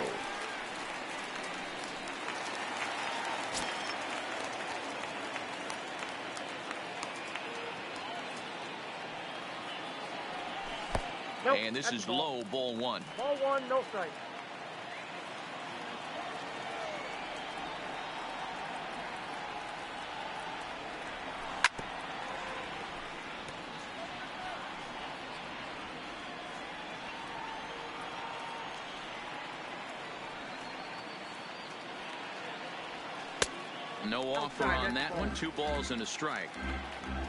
[SPEAKER 5] Nope,
[SPEAKER 1] And this
[SPEAKER 5] that's
[SPEAKER 1] is
[SPEAKER 5] a ball.
[SPEAKER 1] low, ball one.
[SPEAKER 5] Ball one, no strike.
[SPEAKER 1] No offer on that one. 2 balls and a strike.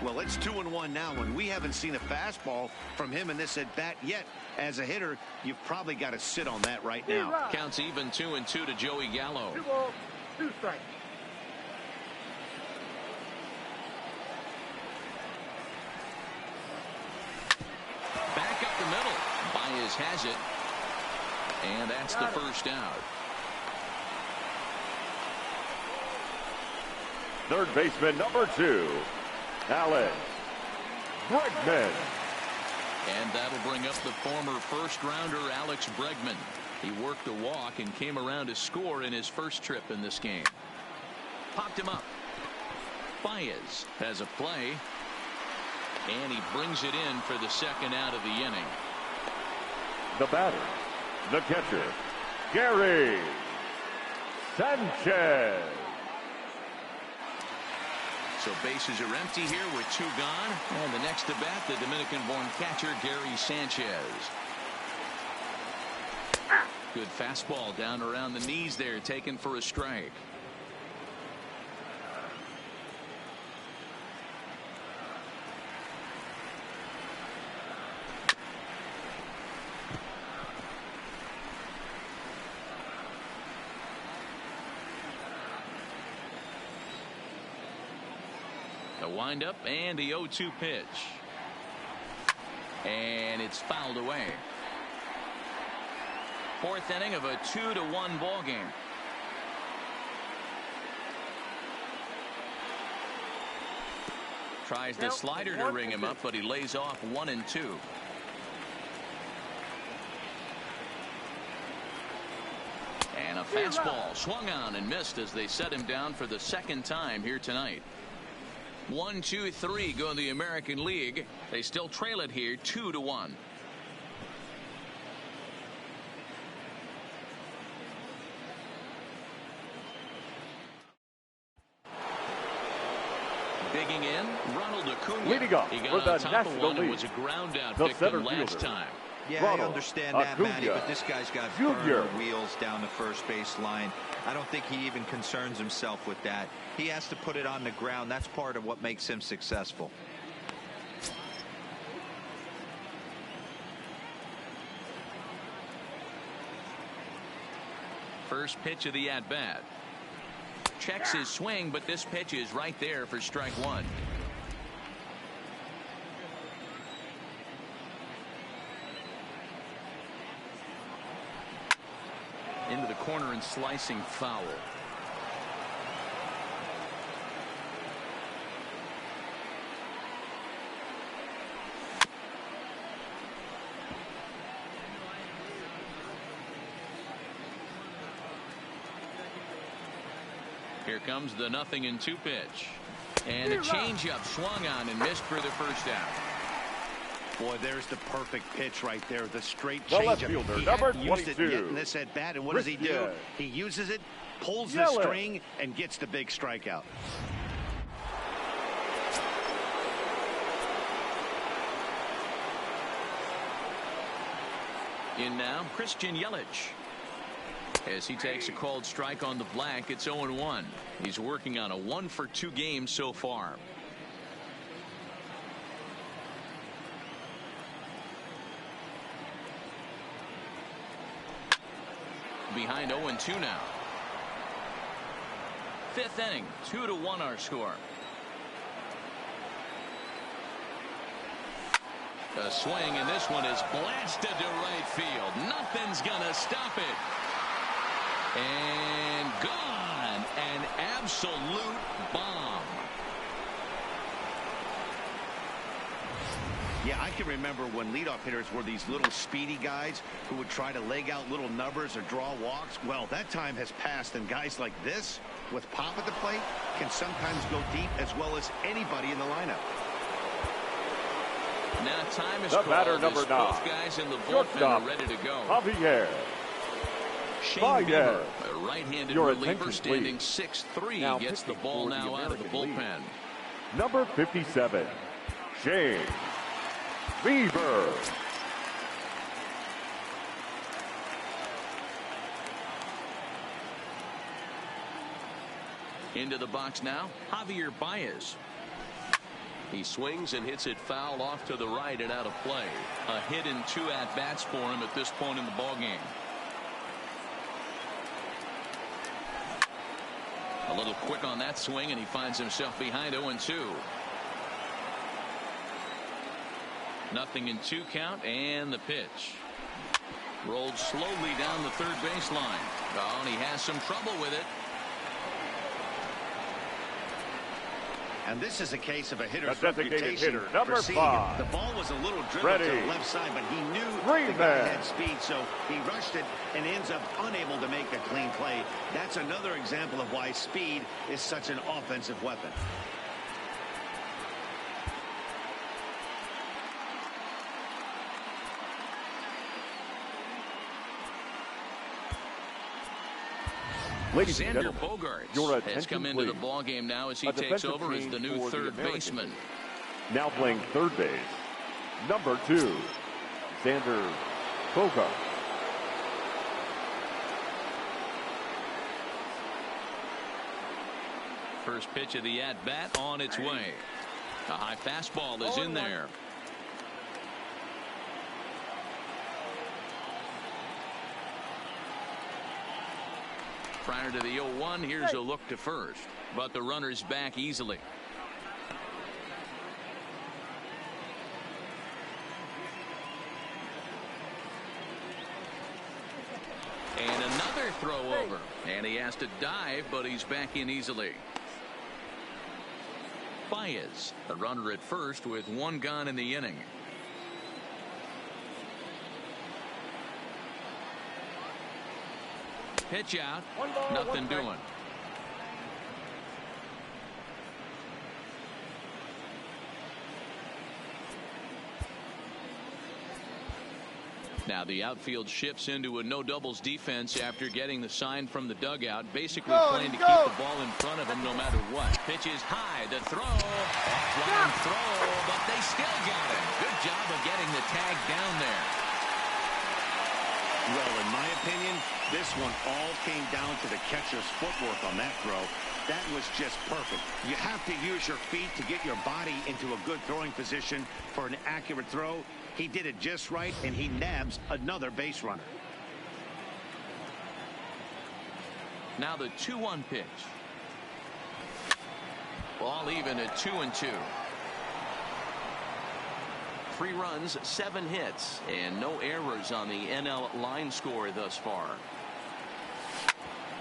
[SPEAKER 4] Well, it's 2-1 now, and we haven't seen a fastball from him in this at bat yet. As a hitter, you've probably got to sit on that right now.
[SPEAKER 1] Counts even 2-2 to Joey Gallo.
[SPEAKER 5] 2 balls, 2 strikes.
[SPEAKER 1] Back up the middle. Baez has it. And that's the first out.
[SPEAKER 2] Third baseman, number 2, Alex Bregman.
[SPEAKER 1] And that'll bring up the former first-rounder Alex Bregman. He worked a walk and came around to score in his first trip in this game. Popped him up. Baez has a play. And he brings it in for the second out of the inning.
[SPEAKER 2] The batter, the catcher, Gary Sanchez.
[SPEAKER 1] So bases are empty here with 2 gone. And the next to bat, the Dominican-born catcher, Gary Sanchez. Good fastball down around the knees there, taken for a strike. The windup and the 0-2 pitch. And it's fouled away. 4th inning of a 2-1 ball game. Tries the slider to ring him up, but he lays off 1 and 2. And a fastball swung on and missed as they set him down for the second time here tonight. 1, 2, 3 go in the American League. They still trail it here 2-1. Digging in, Ronald Acuna.
[SPEAKER 2] Leading off
[SPEAKER 1] He got
[SPEAKER 2] for
[SPEAKER 1] on
[SPEAKER 2] the
[SPEAKER 1] top of
[SPEAKER 2] National
[SPEAKER 1] one and
[SPEAKER 2] League,
[SPEAKER 1] was a ground out
[SPEAKER 2] the
[SPEAKER 1] victim
[SPEAKER 2] center
[SPEAKER 1] last
[SPEAKER 2] fielder,
[SPEAKER 1] time.
[SPEAKER 3] Yeah,
[SPEAKER 2] Ronald
[SPEAKER 3] I understand that,
[SPEAKER 2] Acuna
[SPEAKER 3] Matty, but this guy's got
[SPEAKER 2] Jr.
[SPEAKER 3] burner wheels down the first base line. I don't think he even concerns himself with that. He has to put it on the ground. That's part of what makes him successful.
[SPEAKER 1] First pitch of the at-bat. Checks his swing, but this pitch is right there for strike 1. Into the corner and slicing foul. Here comes the 0-2 pitch. And a changeup swung on and missed for the first out.
[SPEAKER 4] Boy, there's the perfect pitch right there. The straight
[SPEAKER 2] The left
[SPEAKER 4] changeup.
[SPEAKER 2] fielder,
[SPEAKER 4] He
[SPEAKER 2] number
[SPEAKER 4] hadn't used it
[SPEAKER 2] 22,
[SPEAKER 4] yet in this at bat, and what does he do?
[SPEAKER 2] Christian.
[SPEAKER 4] He uses it, pulls the
[SPEAKER 2] Yelich.
[SPEAKER 4] string, and gets the big strikeout.
[SPEAKER 1] In now, Christian Yelich. As he takes a called strike on the black, it's 0-1. He's working on a 1-for-2 game so far. Behind 0-2 now. 5th inning, 2-1 our score. A swing, and this one is blasted to right field. Nothing's gonna stop it. And gone. An absolute bomb.
[SPEAKER 4] Yeah, I can remember when leadoff hitters were these little speedy guys who would try to leg out little numbers or draw walks. Well, that time has passed, and guys like this, with pop at the plate, can sometimes go deep as well as anybody in the lineup.
[SPEAKER 1] Now time is
[SPEAKER 2] The batter,
[SPEAKER 1] called.
[SPEAKER 2] number 9.
[SPEAKER 1] Both guys in the bullpen are ready to go.
[SPEAKER 2] Javier.
[SPEAKER 1] Shane Bieber, a right-handed
[SPEAKER 2] Your
[SPEAKER 1] reliever,
[SPEAKER 2] attention,
[SPEAKER 1] standing
[SPEAKER 2] please.
[SPEAKER 1] 6'3",
[SPEAKER 2] Now
[SPEAKER 1] gets the
[SPEAKER 2] pitching
[SPEAKER 1] ball
[SPEAKER 2] for the
[SPEAKER 1] now out of the
[SPEAKER 2] American
[SPEAKER 1] bullpen.
[SPEAKER 2] League. Number 57, Shane Bieber.
[SPEAKER 1] Into the box now, Javier Baez. He swings and hits it foul off to the right and out of play. A hit and 2 at-bats for him at this point in the ballgame. A little quick on that swing, and he finds himself behind 0-2. 0-2 count, and the pitch. Rolled slowly down the third baseline. Oh, and he has some trouble with it.
[SPEAKER 4] And this is a case of a hitter's
[SPEAKER 2] The designated
[SPEAKER 4] reputation
[SPEAKER 2] hitter, number
[SPEAKER 4] for seeing
[SPEAKER 2] 5.
[SPEAKER 4] it. The ball was a little driven
[SPEAKER 2] Ready.
[SPEAKER 4] to the left side, but he knew
[SPEAKER 2] Freeman.
[SPEAKER 4] the guy had speed, so he rushed it and ends up unable to make a clean play. That's another example of why speed is such an offensive weapon.
[SPEAKER 2] Ladies and
[SPEAKER 1] Xander
[SPEAKER 2] gentlemen,
[SPEAKER 1] Bogaerts
[SPEAKER 2] your
[SPEAKER 1] has
[SPEAKER 2] attention,
[SPEAKER 1] come into the
[SPEAKER 2] please.
[SPEAKER 1] ballgame now as he
[SPEAKER 2] A
[SPEAKER 1] takes
[SPEAKER 2] defensive
[SPEAKER 1] over as
[SPEAKER 2] change
[SPEAKER 1] the new
[SPEAKER 2] for the
[SPEAKER 1] third
[SPEAKER 2] American
[SPEAKER 1] baseman.
[SPEAKER 2] League. Now playing third base, number 2, Xander Bogaerts.
[SPEAKER 1] First pitch of the at-bat on its way. A high fastball is in there. Prior to the 0-1, here's a look to first, but the runner's back easily. And another throw over, and he has to dive, but he's back in easily. Baez, a runner at first with 1 gone in the inning. Pitch out, nothing doing. Now the outfield shifts into a no doubles defense after getting the sign from the dugout, basically playing to keep the ball in front of him no matter what. Pitch is high, the throw, offline throw, but they still got him. Good job of getting the tag down there.
[SPEAKER 4] Well, in my opinion, this one all came down to the catcher's footwork on that throw. That was just perfect. You have to use your feet to get your body into a good throwing position for an accurate throw. He did it just right, and he nabs another base runner.
[SPEAKER 1] Now the 2-1 pitch. Ball even at 2-2. 3 runs, 7 hits, and no errors on the NL line score thus far.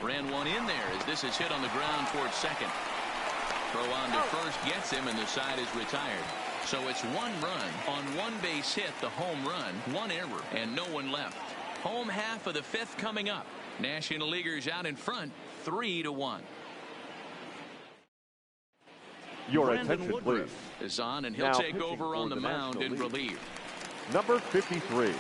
[SPEAKER 1] Ran one in there as this is hit on the ground towards second. Throw on to first gets him, and the side is retired. So it's 1 run on 1 base hit, the home run, 1 error, and no one left. Home half of the 5th coming up. National Leaguers out in front, 3-1.
[SPEAKER 2] Your
[SPEAKER 1] Brandon
[SPEAKER 2] attention,
[SPEAKER 1] Woodruff
[SPEAKER 2] please.
[SPEAKER 1] is on, and he'll
[SPEAKER 2] Now
[SPEAKER 1] take
[SPEAKER 2] pitching
[SPEAKER 1] over
[SPEAKER 2] for
[SPEAKER 1] on the mound
[SPEAKER 2] National
[SPEAKER 1] in
[SPEAKER 2] League.
[SPEAKER 1] relief.
[SPEAKER 2] Number 53.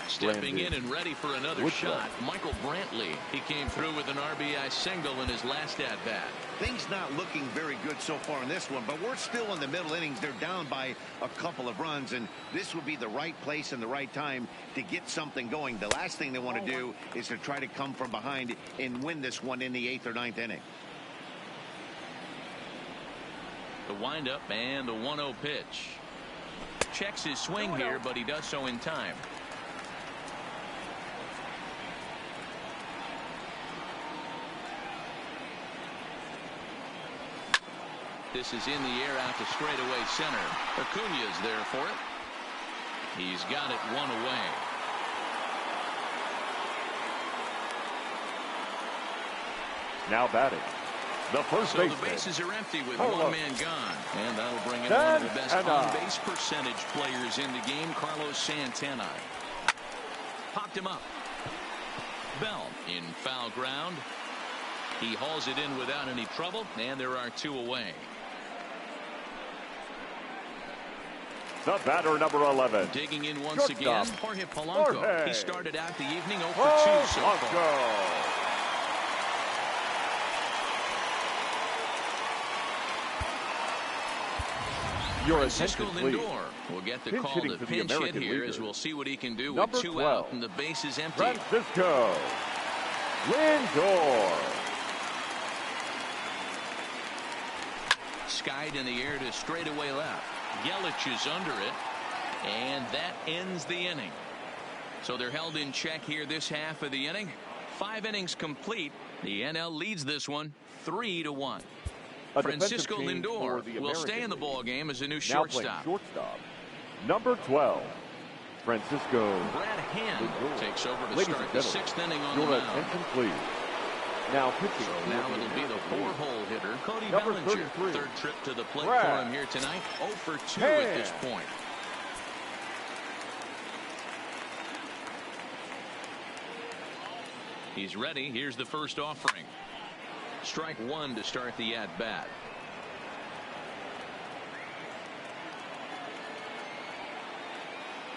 [SPEAKER 1] Stepping
[SPEAKER 2] Brandon
[SPEAKER 1] in and ready for another
[SPEAKER 2] Woodruff.
[SPEAKER 1] shot, Michael Brantley. He came through with an RBI single in his last at-bat.
[SPEAKER 4] Things not looking very good so far in this one, but we're still in the middle innings. They're down by a couple of runs, and this would be the right place and the right time to get something going. The last thing they want to do is to try to come from behind and win this one in the 8th or 9th inning.
[SPEAKER 1] The windup and the 1-0 pitch. Checks his swing here, but he does so in time. This is in the air out to straightaway center. Acuña's there for it. He's got it 1 away.
[SPEAKER 2] Now batting, The first
[SPEAKER 1] So
[SPEAKER 2] baseman.
[SPEAKER 1] the bases are empty with
[SPEAKER 2] Hold
[SPEAKER 1] one
[SPEAKER 2] up.
[SPEAKER 1] man gone. And that'll bring in
[SPEAKER 2] Santana.
[SPEAKER 1] one of the best on-base percentage players in the game, Carlos Santana. Popped him up. Bell in foul ground. He hauls it in without any trouble, and there are 2 away.
[SPEAKER 2] The batter, number 11.
[SPEAKER 1] Digging in once
[SPEAKER 2] Shortstop.
[SPEAKER 1] again, Jorge Polanco.
[SPEAKER 2] Jorge.
[SPEAKER 1] He started out the evening 0 for 2 so far.
[SPEAKER 2] Polanco. Your
[SPEAKER 1] Francisco
[SPEAKER 2] attention, please.
[SPEAKER 1] Lindor will get the
[SPEAKER 2] Pinch
[SPEAKER 1] call
[SPEAKER 2] hitting
[SPEAKER 1] to
[SPEAKER 2] for the
[SPEAKER 1] pinch hit
[SPEAKER 2] American
[SPEAKER 1] here
[SPEAKER 2] leader.
[SPEAKER 1] as we'll see what he can do
[SPEAKER 2] Number
[SPEAKER 1] with 2
[SPEAKER 2] 12.
[SPEAKER 1] out and the bases empty.
[SPEAKER 2] Francisco Lindor.
[SPEAKER 1] Skied in the air to straightaway left. Yelich is under it, and that ends the inning. So they're held in check here this half of the inning. 5 innings complete. The NL leads this one 3-1.
[SPEAKER 2] A
[SPEAKER 1] Francisco
[SPEAKER 2] defensive change for
[SPEAKER 1] Lindor
[SPEAKER 2] the
[SPEAKER 1] will
[SPEAKER 2] American
[SPEAKER 1] stay in the
[SPEAKER 2] League.
[SPEAKER 1] ball game as a new
[SPEAKER 2] Now
[SPEAKER 1] shortstop.
[SPEAKER 2] playing shortstop. Number 12. Francisco
[SPEAKER 1] Brad Hand
[SPEAKER 2] Lindor.
[SPEAKER 1] takes over to
[SPEAKER 2] Ladies
[SPEAKER 1] start
[SPEAKER 2] and
[SPEAKER 1] the
[SPEAKER 2] gentlemen,
[SPEAKER 1] 6th inning on the
[SPEAKER 2] your
[SPEAKER 1] mound.
[SPEAKER 2] attention, please. Now pitching.
[SPEAKER 1] So
[SPEAKER 2] for
[SPEAKER 1] now
[SPEAKER 2] the
[SPEAKER 1] it'll be the
[SPEAKER 2] American League.
[SPEAKER 1] 4-hole hitter, Cody
[SPEAKER 2] Number
[SPEAKER 1] Bellinger.
[SPEAKER 2] 33.
[SPEAKER 1] 3rd trip to the plate
[SPEAKER 2] Brad
[SPEAKER 1] for him here tonight. 0 for 2 at this
[SPEAKER 2] Hand.
[SPEAKER 1] point. He's ready. Here's the first offering. Strike 1 to start the at-bat.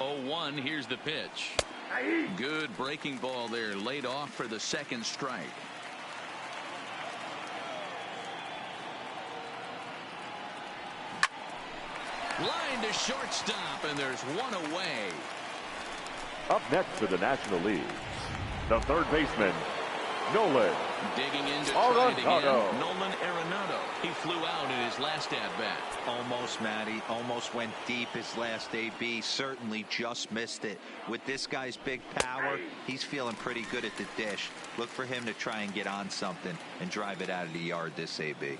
[SPEAKER 1] Oh, 1. Here's the pitch. Good breaking ball there, laid off for the 2nd strike. Line to shortstop, and there's 1 away.
[SPEAKER 2] Up next for the National League, the third baseman, Nolan
[SPEAKER 1] Digging in to try it again.
[SPEAKER 2] Arenado.
[SPEAKER 1] Nolan Arenado. He flew out in his last at-bat.
[SPEAKER 3] Almost, Matty. Almost went deep his last AB. Certainly just missed it. With this guy's big power, he's feeling pretty good at the dish. Look for him to try and get on something and drive it out of the yard this AB.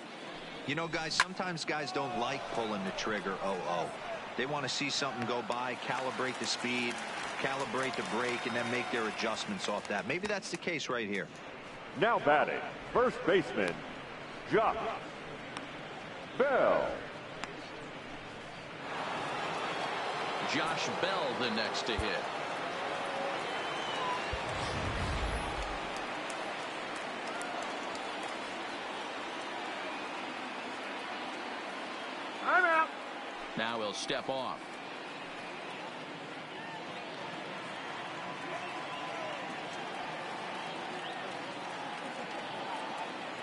[SPEAKER 3] You know, guys, sometimes guys don't like pulling the trigger 0-0. They want to see something go by, calibrate the speed, calibrate the brake, and then make their adjustments off that. Maybe that's the case right here.
[SPEAKER 2] Now batting, first baseman, Josh Bell.
[SPEAKER 1] Josh Bell the next to hit.
[SPEAKER 5] I'm out.
[SPEAKER 1] Now he'll step off.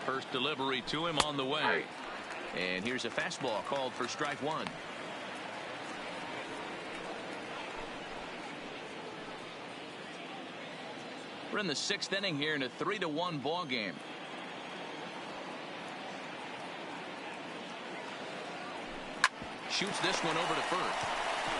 [SPEAKER 1] First delivery to him on the way. And here's a fastball called for strike 1. We're in the 6th inning here in a 3-1 ball game. Shoots this one over to first.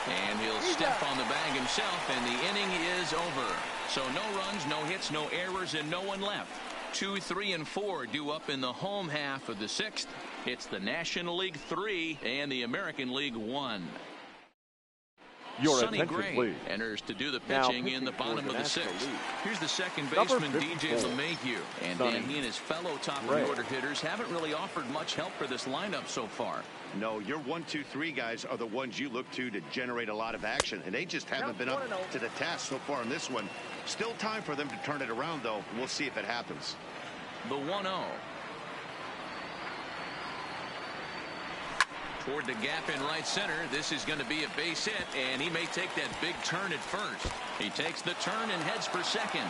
[SPEAKER 1] And he'll step on the bag himself, and the inning is over. So no runs, no hits, no errors, and no one left. 2, 3, and 4 due up in the home half of the 6th. It's the National League 3 and the American League 1.
[SPEAKER 2] Your
[SPEAKER 1] Sonny
[SPEAKER 2] attention,
[SPEAKER 1] Gray
[SPEAKER 2] please.
[SPEAKER 1] enters to do the
[SPEAKER 2] Now
[SPEAKER 1] pitching in the
[SPEAKER 2] pitching for
[SPEAKER 1] bottom
[SPEAKER 2] the
[SPEAKER 1] of the
[SPEAKER 2] National
[SPEAKER 1] 6th.
[SPEAKER 2] League.
[SPEAKER 1] Here's the second
[SPEAKER 2] Number
[SPEAKER 1] baseman, DJ
[SPEAKER 2] 54.
[SPEAKER 1] LeMahieu. And
[SPEAKER 2] Sonny
[SPEAKER 1] Dan, he and his fellow top of
[SPEAKER 2] Gray.
[SPEAKER 1] the order hitters haven't really offered much help for this lineup so far.
[SPEAKER 4] No, your 1, 2, 3 guys are the ones you look to generate a lot of action, and they just haven't been up to the task so far in this one. Still time for them to turn it around, though. We'll see if it happens.
[SPEAKER 1] The 1-0. Toward the gap in right center. This is going to be a base hit, and he may take that big turn at first. He takes the turn and heads for second.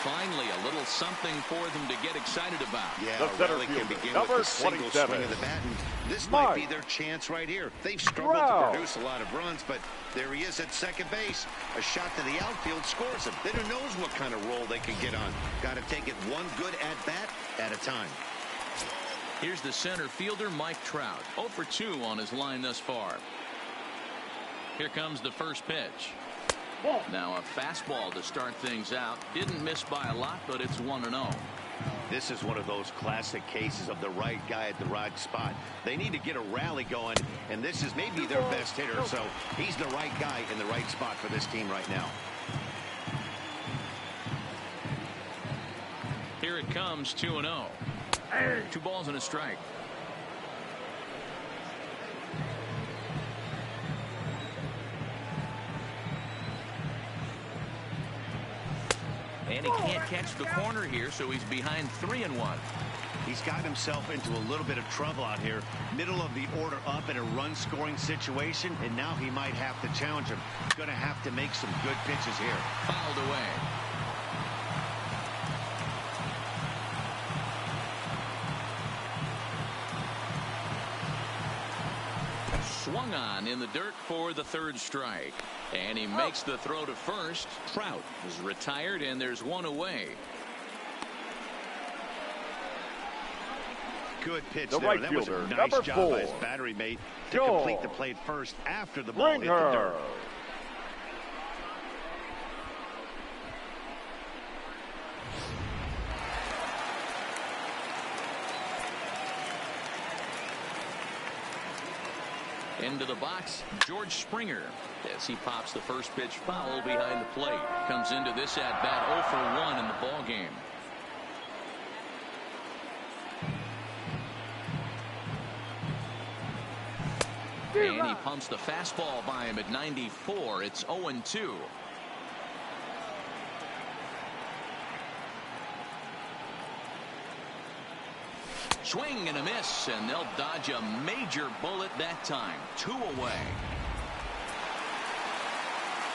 [SPEAKER 1] Finally, a little something for them to get excited about.
[SPEAKER 4] Yeah,
[SPEAKER 2] The center
[SPEAKER 4] Riley can
[SPEAKER 2] fielder,
[SPEAKER 4] begin
[SPEAKER 2] number
[SPEAKER 4] with a single
[SPEAKER 2] 27.
[SPEAKER 4] swing of the bat, and this
[SPEAKER 2] Mike
[SPEAKER 4] might be their chance right here. They've struggled
[SPEAKER 2] Trout.
[SPEAKER 4] to produce a lot of runs, but there he is at second base. A shot to the outfield scores him. Then who knows what kind of role they can get on. Got to take it one good at-bat at a time.
[SPEAKER 1] Here's the center fielder, Mike Trout. 0 for 2 on his line thus far. Here comes the first pitch. Now a fastball to start things out. Didn't miss by a lot, but it's 1-0.
[SPEAKER 4] This is one of those classic cases of the right guy at the right spot. They need to get a rally going, and this is maybe their best hitter, so he's the right guy in the right spot for this team right now.
[SPEAKER 1] Here it it comes, 2-0. 2 balls and a strike. And he can't catch the corner here, so he's behind 3-1.
[SPEAKER 4] He's gotten himself into a little bit of trouble out here. Middle of the order up in a run-scoring situation, and now he might have to challenge him. He's going to have to make some good pitches here.
[SPEAKER 1] Fouled away. Swung on in the dirt for the 3rd strike. And he makes the throw to first. Trout is retired, and there's 1 away.
[SPEAKER 4] Good pitch
[SPEAKER 2] The
[SPEAKER 4] there.
[SPEAKER 2] right
[SPEAKER 4] That was a
[SPEAKER 2] fielder,
[SPEAKER 4] nice
[SPEAKER 2] number
[SPEAKER 4] job
[SPEAKER 2] 4.
[SPEAKER 4] by his battery mate to
[SPEAKER 2] Joel.
[SPEAKER 4] complete the play first after the ball hit the dirt.
[SPEAKER 1] Into the box, George Springer, as he pops the first pitch foul behind the plate. Comes into this at bat 0 for 1 in the ball game. And he pumps the fastball by him at 94. It's 0-2. Swing and a miss, and they'll dodge a major bullet that time. 2 away.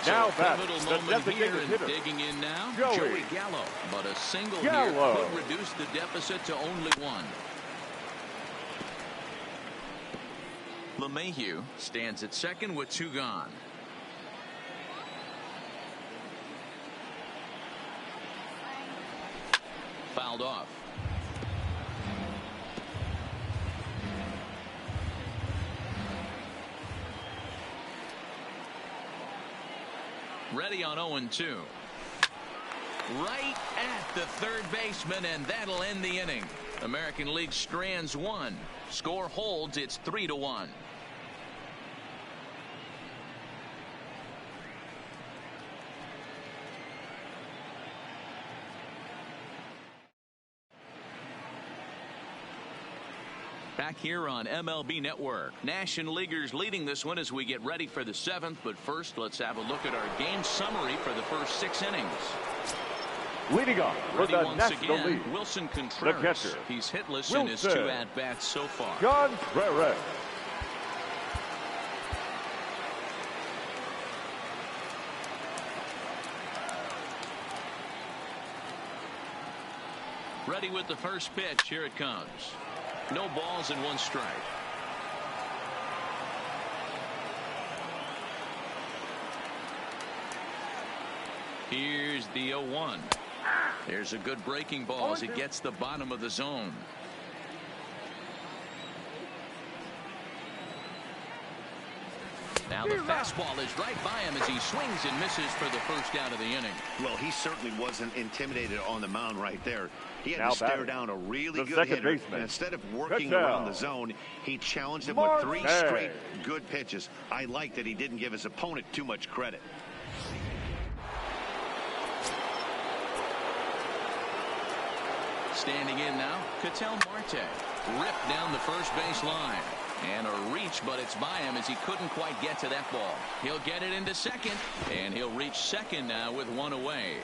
[SPEAKER 2] Now
[SPEAKER 1] so
[SPEAKER 2] back,
[SPEAKER 1] pivotal
[SPEAKER 2] the
[SPEAKER 1] moment here,
[SPEAKER 2] designated
[SPEAKER 1] and
[SPEAKER 2] hitter,
[SPEAKER 1] digging in now,
[SPEAKER 2] Joey
[SPEAKER 1] Gallo. But a single
[SPEAKER 2] Gallo.
[SPEAKER 1] here could reduce the deficit to only 1. LeMahieu stands at second with 2 gone. Fouled off. Ready on 0-2. Right at the 3rd baseman, and that'll end the inning. American League strands 1. Score holds. It's 3-1. Back here on MLB Network. National Leaguers leading this one as we get ready for the 7th. But first, let's have a look at our game summary for the first 6 innings.
[SPEAKER 2] Leading off for
[SPEAKER 1] Ready
[SPEAKER 2] the
[SPEAKER 1] once
[SPEAKER 2] National
[SPEAKER 1] again,
[SPEAKER 2] League,
[SPEAKER 1] Wilson
[SPEAKER 2] the
[SPEAKER 1] Contreras.
[SPEAKER 2] catcher,
[SPEAKER 1] He's hitless in his 2 at-bats so far.
[SPEAKER 2] Contreras.
[SPEAKER 1] Ready with the first pitch. Here it comes. No balls and 1 strike. Here's the 0-1. There's a good breaking ball as he gets the bottom of the zone. Now the fastball is right by him as he swings and misses for the first out of the inning.
[SPEAKER 4] Well, he certainly wasn't intimidated on the mound right there. He had
[SPEAKER 2] Now
[SPEAKER 4] to stare
[SPEAKER 2] batting,
[SPEAKER 4] down a really
[SPEAKER 2] the
[SPEAKER 4] good
[SPEAKER 2] second
[SPEAKER 4] hitter.
[SPEAKER 2] baseman,
[SPEAKER 4] And instead of working
[SPEAKER 2] Patel.
[SPEAKER 4] around the zone, he challenged him
[SPEAKER 2] Marte.
[SPEAKER 4] with 3 straight good pitches. I like that he didn't give his opponent too much credit.
[SPEAKER 1] Standing in now, Ketel Marte. Ripped down the first base line. And a reach, but it's by him as he couldn't quite get to that ball. He'll get it into second, and he'll reach second now with 1 away.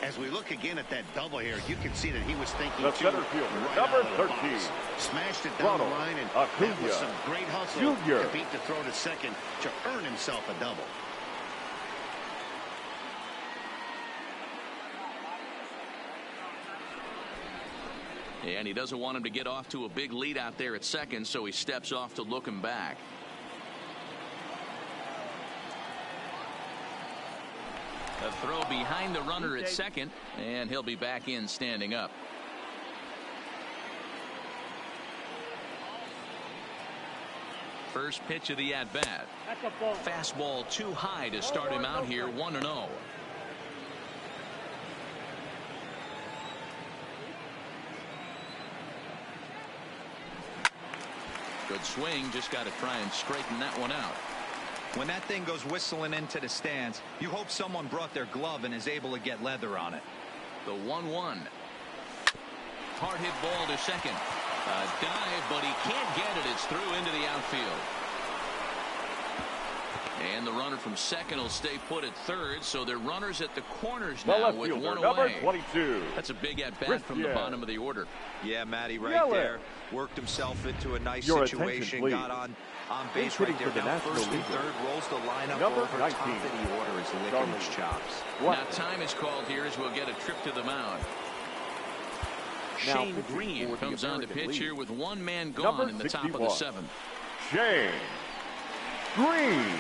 [SPEAKER 4] As we look again at that double here, you can see that he was thinking
[SPEAKER 2] The
[SPEAKER 4] too
[SPEAKER 2] center fielder,
[SPEAKER 4] right
[SPEAKER 2] number
[SPEAKER 4] out of the
[SPEAKER 2] 13,
[SPEAKER 4] box. Smashed it down the
[SPEAKER 2] Ronald
[SPEAKER 4] line, and
[SPEAKER 2] Acuna
[SPEAKER 4] that was some great hustle
[SPEAKER 2] Jr.
[SPEAKER 4] to beat the throw to second to earn himself a double.
[SPEAKER 1] And he doesn't want him to get off to a big lead out there at second, so he steps off to look him back. A throw behind the runner at second, and he'll be back in standing up. First pitch of the at-bat. Fastball too high to start him out here 1-0. Good swing, just got to try and straighten that one out.
[SPEAKER 3] When that thing goes whistling into the stands, you hope someone brought their glove and is able to get leather on it.
[SPEAKER 1] The 1-1. hard hit ball to second. A dive, but he can't get it. It's through into the outfield. And the runner from second will stay put at third, so they're runners at the corners now with one
[SPEAKER 2] number
[SPEAKER 1] away.
[SPEAKER 2] 22.
[SPEAKER 1] That's a big at-bat from the bottom of the order.
[SPEAKER 3] Yeah, Matty, right there. Worked himself into a nice situation. Got on base right there. Now first and third, rolls the lineup over. Top of the order is licking his chops.
[SPEAKER 1] Now time is called here as we'll get a trip to the mound. Shane Green comes on to pitch here with one man gone in the top of the seventh.
[SPEAKER 2] Shane Green.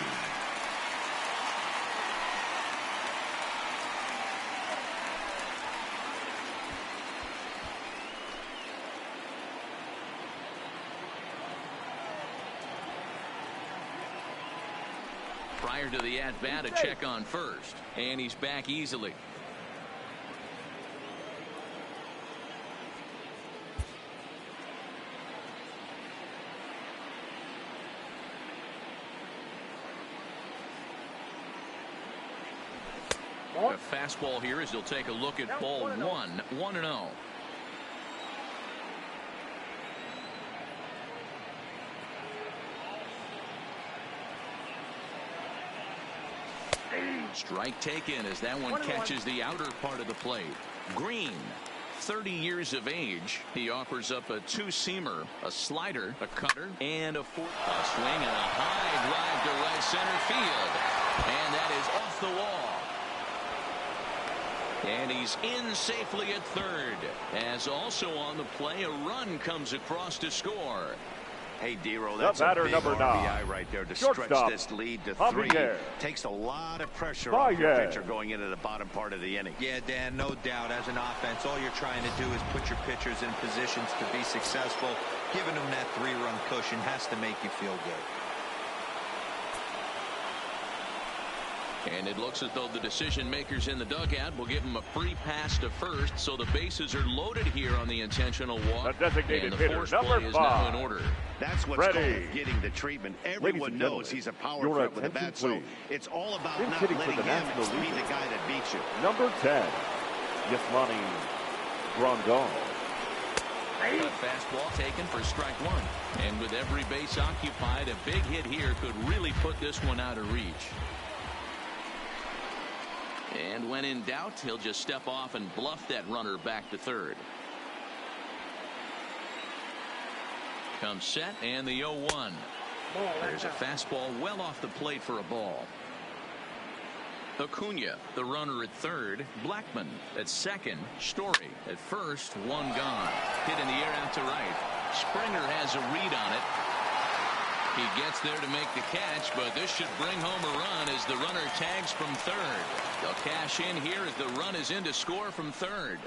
[SPEAKER 1] Prior to the at-bat, a check on first, and he's back easily. A fastball here as he'll take a look at ball 1-0. Strike taken as that one catches the outer part of the plate. Green, 30 years of age. He offers up a two-seamer, a slider, a cutter, and a fourth. A swing and a high drive to right center field. And that is off the wall. And he's in safely at third. As also on the play, a run comes across to score.
[SPEAKER 4] Hey, D-Roll, that's a big RBI right there to stretch this lead to 3. Takes a lot of pressure off your pitcher going into the bottom part of the inning.
[SPEAKER 3] Yeah, Dan, no doubt. As an offense, all you're trying to do is put your pitchers in positions to be successful. Giving them that 3-run cushion has to make you feel good.
[SPEAKER 1] And it looks as though the decision makers in the dugout will give him a free pass to first, so the bases are loaded here on the intentional walk.
[SPEAKER 2] The designated
[SPEAKER 1] and the
[SPEAKER 2] hitter,
[SPEAKER 1] force
[SPEAKER 2] number
[SPEAKER 1] play is
[SPEAKER 2] 5.
[SPEAKER 1] now in order.
[SPEAKER 4] That's what's called getting the treatment. Everyone knows he's a power threat with a bat, so it's all about not letting him be the guy that beats you.
[SPEAKER 2] Number 10, Yasmani Grandal.
[SPEAKER 1] A fastball taken for strike one. And with every base occupied, a big hit here could really put this one out of reach. And when in doubt, he'll just step off and bluff that runner back to third. Comes set and the 0-1. There's a fastball well off the plate for a ball. Acuna, the runner at third. Blackman at second. Story at first. One gone. Hit in the air out to right. Springer has a read on it. He gets there to make the catch, but this should bring home a run as the runner tags from third. They'll cash in here as the run is in to score from third.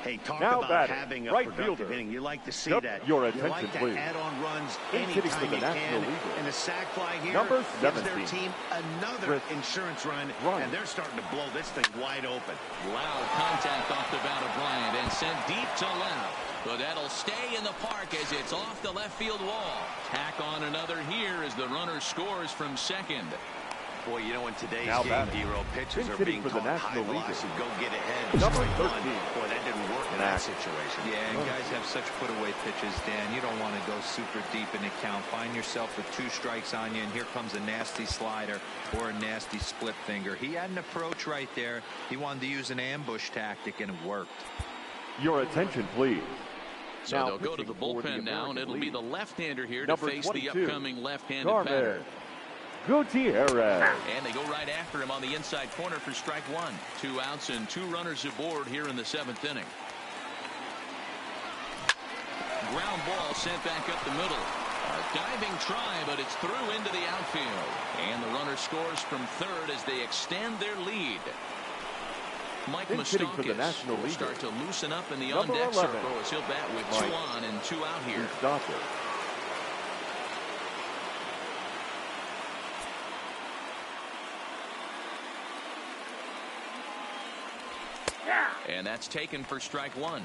[SPEAKER 4] Hey, talk about having a productive inning. You like to see that.
[SPEAKER 2] Your
[SPEAKER 4] attention, you like to
[SPEAKER 2] please.
[SPEAKER 4] add on runs anytime you can. And the sac fly here gives their team another insurance run, and they're starting to blow this thing wide open.
[SPEAKER 1] Loud contact off the bat of Bryant and sent deep to left. But that'll stay in the park as it's off the left field wall. Tack on another here as the runner scores from second.
[SPEAKER 4] Boy, you know, in today's game, D-Roll, pitchers are being taught high velocity, go get ahead.
[SPEAKER 2] Number 13.
[SPEAKER 4] Boy, that didn't work in that situation.
[SPEAKER 3] Yeah, and guys have such put-away pitches, Dan. You don't want to go super deep in the count. Find yourself with 2 strikes on you, and here comes a nasty slider or a nasty split finger. He had an approach right there. He wanted to use an ambush tactic, and it worked.
[SPEAKER 2] Your attention, please.
[SPEAKER 1] So they'll go to the bullpen now, and it'll be the left-hander here to face the upcoming left-handed batter.
[SPEAKER 2] Gutierrez.
[SPEAKER 1] And they go right after him on the inside corner for strike one. 2 outs and 2 runners aboard here in the 7th inning. Ground ball sent back up the middle. A diving try, but it's through into the outfield. And the runner scores from third as they extend their lead. Mike Moustakas will start to loosen up in the on-deck circle as he'll bat with 2 on and 2 out here. And that's taken for strike one.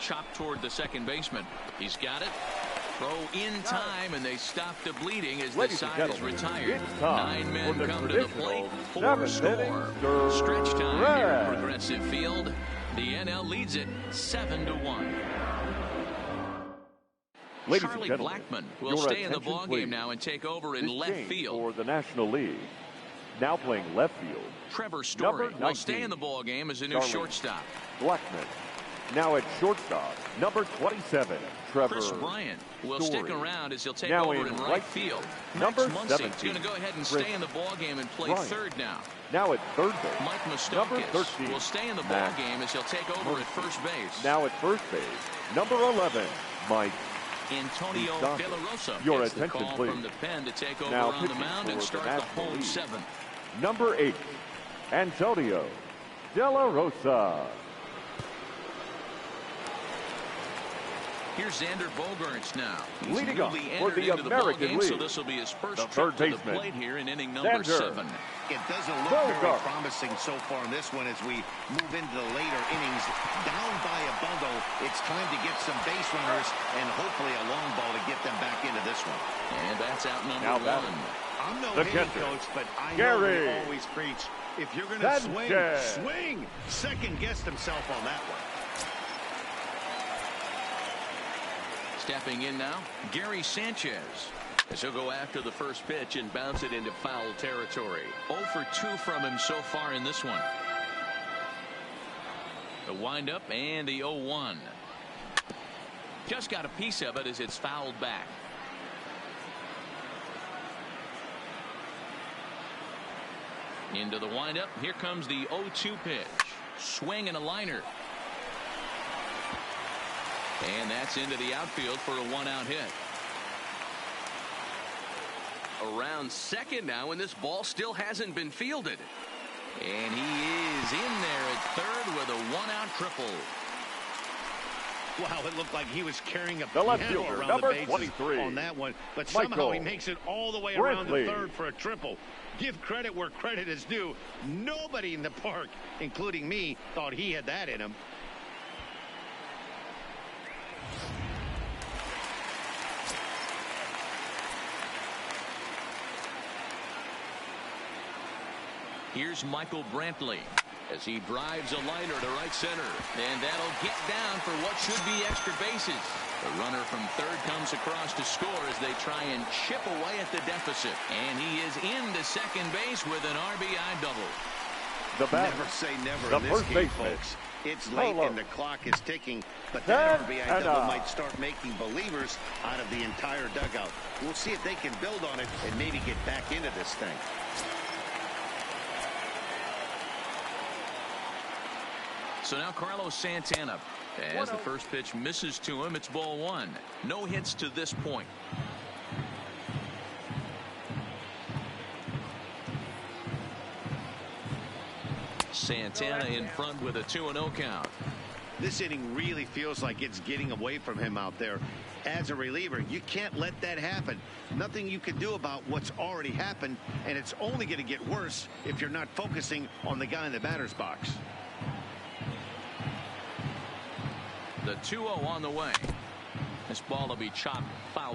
[SPEAKER 1] Chopped toward the second baseman. He's got it. Throw in time, and they stop the bleeding as the
[SPEAKER 2] Ladies and
[SPEAKER 1] side is
[SPEAKER 2] gentlemen,
[SPEAKER 1] retired.
[SPEAKER 2] it's time
[SPEAKER 1] 9 men
[SPEAKER 2] for the
[SPEAKER 1] come to the plate,
[SPEAKER 2] traditional
[SPEAKER 1] 4 score.
[SPEAKER 2] 7-inning
[SPEAKER 1] Stretch time here at
[SPEAKER 2] stretch.
[SPEAKER 1] Progressive Field. The NL leads it 7-1.
[SPEAKER 2] Ladies
[SPEAKER 1] Charlie
[SPEAKER 2] and gentlemen,
[SPEAKER 1] Blackmon will
[SPEAKER 2] your
[SPEAKER 1] stay in the
[SPEAKER 2] attention,
[SPEAKER 1] ball
[SPEAKER 2] please.
[SPEAKER 1] game now and take over in
[SPEAKER 2] This
[SPEAKER 1] left
[SPEAKER 2] game
[SPEAKER 1] field.
[SPEAKER 2] for the National League. Now playing left field,
[SPEAKER 1] Trevor Story
[SPEAKER 2] number
[SPEAKER 1] will stay
[SPEAKER 2] 19,
[SPEAKER 1] in the ball game as a new
[SPEAKER 2] Charlie
[SPEAKER 1] shortstop.
[SPEAKER 2] Blackmon. Now at shortstop, number 27, Trevor
[SPEAKER 1] Chris Bryant will
[SPEAKER 2] Story.
[SPEAKER 1] stick around as he'll take
[SPEAKER 2] Now
[SPEAKER 1] over
[SPEAKER 2] in
[SPEAKER 1] in
[SPEAKER 2] right
[SPEAKER 1] right field.
[SPEAKER 2] number
[SPEAKER 1] Max Muncy
[SPEAKER 2] 17,
[SPEAKER 1] is going to go ahead and
[SPEAKER 2] Chris
[SPEAKER 1] stay in the ball game and play
[SPEAKER 2] Bryant.
[SPEAKER 1] third now.
[SPEAKER 2] Now at third base,
[SPEAKER 1] Mike
[SPEAKER 2] number
[SPEAKER 1] Moustakas
[SPEAKER 2] 13,
[SPEAKER 1] will stay in the ball
[SPEAKER 2] Max
[SPEAKER 1] game as he'll take over at first base.
[SPEAKER 2] Now at first base, number 11, Mike
[SPEAKER 1] Antonio
[SPEAKER 2] Moustakas.
[SPEAKER 1] De La Rosa
[SPEAKER 2] Your
[SPEAKER 1] gets the
[SPEAKER 2] attention,
[SPEAKER 1] call
[SPEAKER 2] please.
[SPEAKER 1] from the pen to take over
[SPEAKER 2] Now
[SPEAKER 1] on the
[SPEAKER 2] pitching
[SPEAKER 1] mound
[SPEAKER 2] for
[SPEAKER 1] and
[SPEAKER 2] the
[SPEAKER 1] start the
[SPEAKER 2] National
[SPEAKER 1] home
[SPEAKER 2] League.
[SPEAKER 1] 7th.
[SPEAKER 2] number 8, Antonio De La Rosa.
[SPEAKER 1] Here's Xander Bogaerts now. He's
[SPEAKER 2] Leading off
[SPEAKER 1] newly
[SPEAKER 2] for
[SPEAKER 1] entered
[SPEAKER 2] the
[SPEAKER 1] into the
[SPEAKER 2] American
[SPEAKER 1] ballgame, so
[SPEAKER 2] League,
[SPEAKER 1] this will be his first
[SPEAKER 2] the
[SPEAKER 1] trip
[SPEAKER 2] third
[SPEAKER 1] to the
[SPEAKER 2] baseman,
[SPEAKER 1] plate here in inning number
[SPEAKER 2] Xander
[SPEAKER 1] 7.
[SPEAKER 4] It doesn't look very
[SPEAKER 2] Bogart.
[SPEAKER 4] promising so far in this one as we move into the later innings. Down by a bundle, it's time to get some base runners and hopefully a long ball to get them back into this one.
[SPEAKER 1] And that's out
[SPEAKER 2] Now
[SPEAKER 1] number 1.
[SPEAKER 2] batting.
[SPEAKER 4] I'm no
[SPEAKER 2] The
[SPEAKER 4] hitting
[SPEAKER 2] catcher,
[SPEAKER 4] coach, but I
[SPEAKER 2] Gary
[SPEAKER 4] know they always preach. If you're going to swing,
[SPEAKER 2] Sanchez.
[SPEAKER 4] swing. Second guessed himself on that one.
[SPEAKER 1] Stepping in now, Gary Sanchez. As he'll go after the first pitch and bounce it into foul territory. 0 for 2 from him so far in this one. The windup and the 0-1. Just got a piece of it as it's fouled back. Into the windup. Here comes the 0-2 pitch. Swing and a liner. And that's into the outfield for a 1-out hit. Around second now, and this ball still hasn't been fielded. And he is in there at third with a 1-out triple.
[SPEAKER 4] Wow, it looked like he was carrying a
[SPEAKER 2] The left
[SPEAKER 4] piano
[SPEAKER 2] fielder,
[SPEAKER 4] around
[SPEAKER 2] number
[SPEAKER 4] the bases
[SPEAKER 2] 23,
[SPEAKER 4] on that one, but somehow
[SPEAKER 2] Michael
[SPEAKER 4] he makes it all the way
[SPEAKER 2] Brantley.
[SPEAKER 4] around to third for a triple. Give credit where credit is due. Nobody in the park, including me, thought he had that in him.
[SPEAKER 1] Here's Michael Brantley as he drives a liner to right center. And that'll get down for what should be extra bases. The runner from third comes across to score as they try and chip away at the deficit. And he is into second base with an RBI double.
[SPEAKER 2] the batter,
[SPEAKER 4] Never say never
[SPEAKER 2] the
[SPEAKER 4] in this
[SPEAKER 2] first
[SPEAKER 4] game,
[SPEAKER 2] baseman,
[SPEAKER 4] folks. It's late
[SPEAKER 2] Hello.
[SPEAKER 4] and the clock is ticking, but that
[SPEAKER 2] Ten
[SPEAKER 4] RBI
[SPEAKER 2] and
[SPEAKER 4] double
[SPEAKER 2] out.
[SPEAKER 4] might start making believers out of the entire dugout. We'll see if they can build on it and maybe get back into this thing.
[SPEAKER 1] So now Carlos Santana, as the first pitch misses to him, it's ball 1. No hits to this point. Santana in front with a 2-0 count.
[SPEAKER 4] This inning really feels like it's getting away from him out there. As a reliever, you can't let that happen. Nothing you can do about what's already happened, and it's only going to get worse if you're not focusing on the guy in the batter's box.
[SPEAKER 1] The 2-0 on the way. This ball will be chopped foul.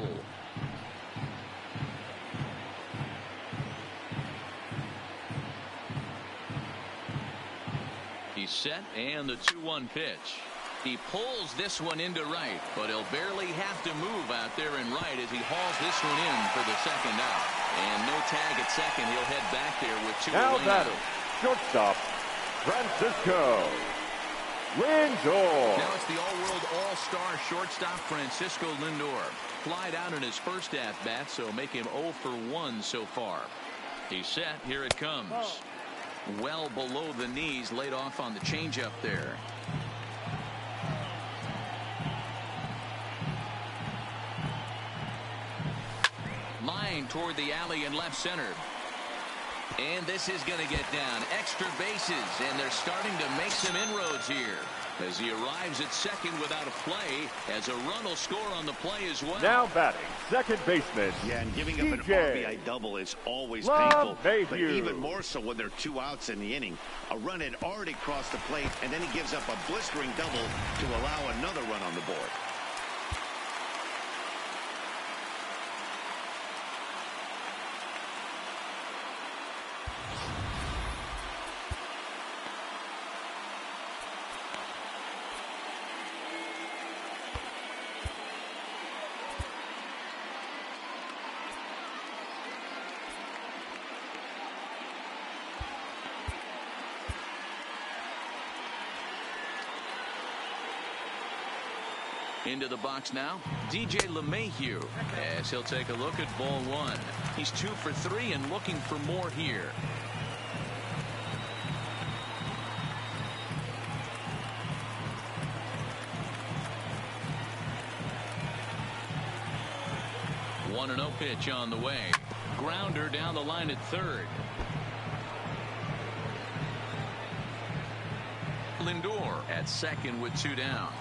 [SPEAKER 1] He's set, and the 2-1 pitch. He pulls this one into right, but he'll barely have to move out there in right as he hauls this one in for the second out. And no tag at second. He'll head back there with 2
[SPEAKER 2] now
[SPEAKER 1] away
[SPEAKER 2] batting,
[SPEAKER 1] now.
[SPEAKER 2] shortstop, Francisco Lindor.
[SPEAKER 1] Now it's the all-world all-star shortstop Francisco Lindor. Flied out in his first at-bat, so make him 0 for 1 so far. He's set. Here it comes. Well below the knees, laid off on the changeup there. Line toward the alley in left center. And this is going to get down. Extra bases, and they're starting to make some inroads here. As he arrives at second without a play, as a run will score on the play as well.
[SPEAKER 2] Now batting, second baseman.
[SPEAKER 4] Yeah, and giving up an
[SPEAKER 2] DJ
[SPEAKER 4] RBI double is always
[SPEAKER 2] Love
[SPEAKER 4] painful, but
[SPEAKER 2] Mayhew.
[SPEAKER 4] even more so when there are 2 outs in the inning. A run had already crossed the plate, and then he gives up a blistering double to allow another run on the board.
[SPEAKER 1] Into the box now, DJ LeMahieu, as he'll take a look at ball one. He's 2 for 3 and looking for more here. One and 0 pitch on the way. Grounder down the line at third. Lindor at second with 2 down.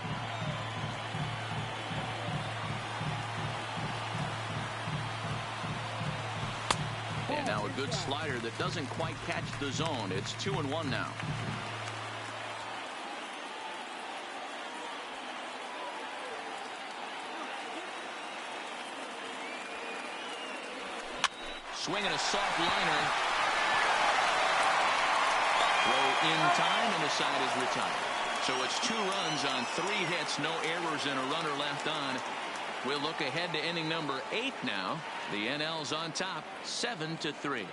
[SPEAKER 1] And now a good slider that doesn't quite catch the zone. It's 2-1 now. Swinging a soft liner. Throw in time, and the side is retired. So it's 2 runs on 3 hits, no errors, and a runner left on. We'll look ahead to inning number 8 now. The NL's on top, 7-3.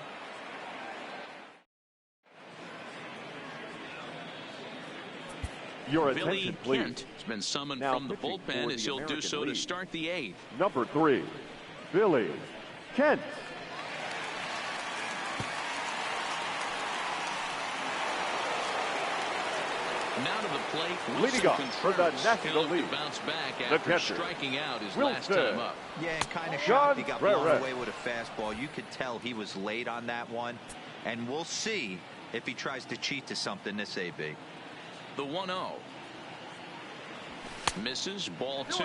[SPEAKER 2] Your
[SPEAKER 1] Billy
[SPEAKER 2] attention, please.
[SPEAKER 1] Kent has been summoned
[SPEAKER 2] Now
[SPEAKER 1] from the
[SPEAKER 2] pitching
[SPEAKER 1] bullpen
[SPEAKER 2] for
[SPEAKER 1] as
[SPEAKER 2] the
[SPEAKER 1] he'll do
[SPEAKER 2] American
[SPEAKER 1] so to
[SPEAKER 2] League.
[SPEAKER 1] start the 8th.
[SPEAKER 2] Number 3, Billy Kent.
[SPEAKER 1] Now to the plate,
[SPEAKER 2] Leading
[SPEAKER 1] Wilson
[SPEAKER 2] up for the
[SPEAKER 1] Contreras.
[SPEAKER 2] National
[SPEAKER 1] He'll look
[SPEAKER 2] League.
[SPEAKER 1] to bounce back
[SPEAKER 2] The
[SPEAKER 1] after
[SPEAKER 2] catcher,
[SPEAKER 1] striking out his
[SPEAKER 2] Wilson.
[SPEAKER 1] last time up.
[SPEAKER 3] Yeah, and kind of
[SPEAKER 2] John
[SPEAKER 3] shocked he got blown
[SPEAKER 2] Perez.
[SPEAKER 3] away with a fastball. You could tell he was late on that one. And we'll see if he tries to cheat to something this AB.
[SPEAKER 1] The 1-0. Misses, ball 2.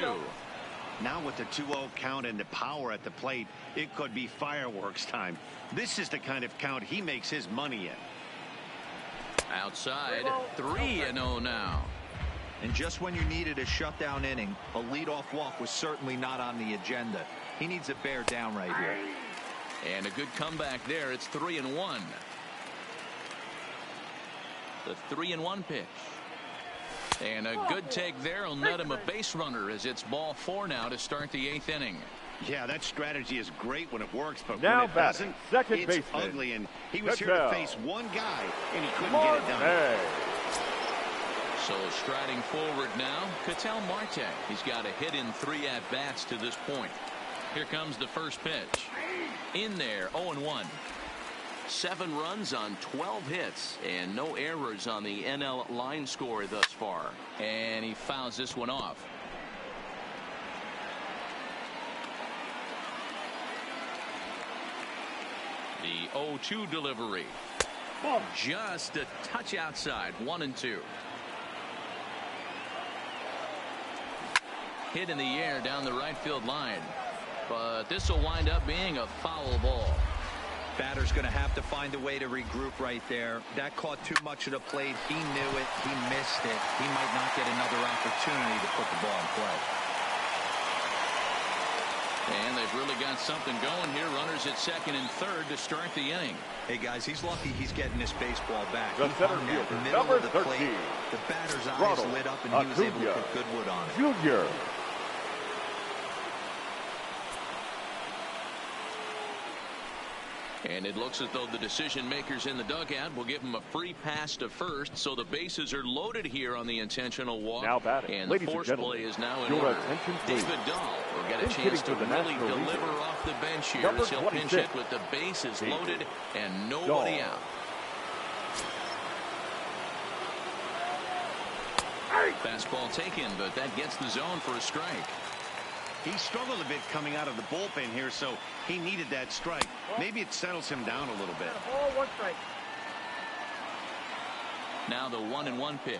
[SPEAKER 4] Now with the 2-0 count and the power at the plate, it could be fireworks time. This is the kind of count he makes his money in.
[SPEAKER 1] Outside, 3-0 now.
[SPEAKER 3] And just when you needed a shutdown inning, a leadoff walk was certainly not on the agenda. He needs to bear down right here.
[SPEAKER 1] And a good comeback there. It's 3-1. The 3-1 pitch. And a good take there will net him a base runner as it's ball 4 now to start the 8th inning.
[SPEAKER 4] Yeah, that strategy is great when it works, but
[SPEAKER 2] Now
[SPEAKER 4] when it
[SPEAKER 2] batting,
[SPEAKER 4] doesn't,
[SPEAKER 2] second
[SPEAKER 4] it's
[SPEAKER 2] baseman,
[SPEAKER 4] ugly. And he was here
[SPEAKER 2] Cattell.
[SPEAKER 4] to face one guy, and he couldn't get it done.
[SPEAKER 1] So striding forward now, Cattell Marte. He's got a hit in 3 at-bats to this point. Here comes the first pitch. In there, 0-1. 7 runs on 12 hits and no errors on the NL line score thus far. And he fouls this one off. The 0-2 delivery. Just a touch outside, 1-2. Hit in the air down the right field line. But this will wind up being a foul ball.
[SPEAKER 3] Batter's going to have to find a way to regroup right there. That caught too much of the plate. He knew it. He missed it. He might not get another opportunity to put the ball in play.
[SPEAKER 1] And they've really got something going here. Runners at second and third to start the inning.
[SPEAKER 3] Hey, guys, he's lucky he's getting this baseball back.
[SPEAKER 2] The
[SPEAKER 3] He
[SPEAKER 2] center
[SPEAKER 3] hung that
[SPEAKER 2] fielder,
[SPEAKER 3] middle
[SPEAKER 2] number
[SPEAKER 3] of the
[SPEAKER 2] 13,
[SPEAKER 3] plate. The batter's eyes
[SPEAKER 2] Ronald
[SPEAKER 3] lit up, and he was able to
[SPEAKER 2] Acuna
[SPEAKER 3] put good wood on it.
[SPEAKER 2] Jr.
[SPEAKER 1] And it looks as though the decision makers in the dugout will give him a free pass to first. So the bases are loaded here on the intentional walk.
[SPEAKER 2] Now batting.
[SPEAKER 1] And
[SPEAKER 2] Ladies
[SPEAKER 1] the
[SPEAKER 2] and
[SPEAKER 1] force
[SPEAKER 2] gentlemen,
[SPEAKER 1] play is now in
[SPEAKER 2] your
[SPEAKER 1] order.
[SPEAKER 2] attention, please.
[SPEAKER 1] David Dahl will get a
[SPEAKER 2] In
[SPEAKER 1] chance
[SPEAKER 2] hitting
[SPEAKER 1] to
[SPEAKER 2] for the
[SPEAKER 1] really
[SPEAKER 2] National League.
[SPEAKER 1] deliver off the bench here
[SPEAKER 2] Number
[SPEAKER 1] as he'll pinch
[SPEAKER 2] 26.
[SPEAKER 1] it with the bases
[SPEAKER 2] David
[SPEAKER 1] loaded and nobody
[SPEAKER 2] Dahl.
[SPEAKER 1] out. Fastball taken, but that gets the zone for a strike.
[SPEAKER 4] He struggled a bit coming out of the bullpen here, so he needed that strike. Maybe it settles him down a little bit.
[SPEAKER 5] Ball, 1 strike.
[SPEAKER 1] Now the 1-1 pitch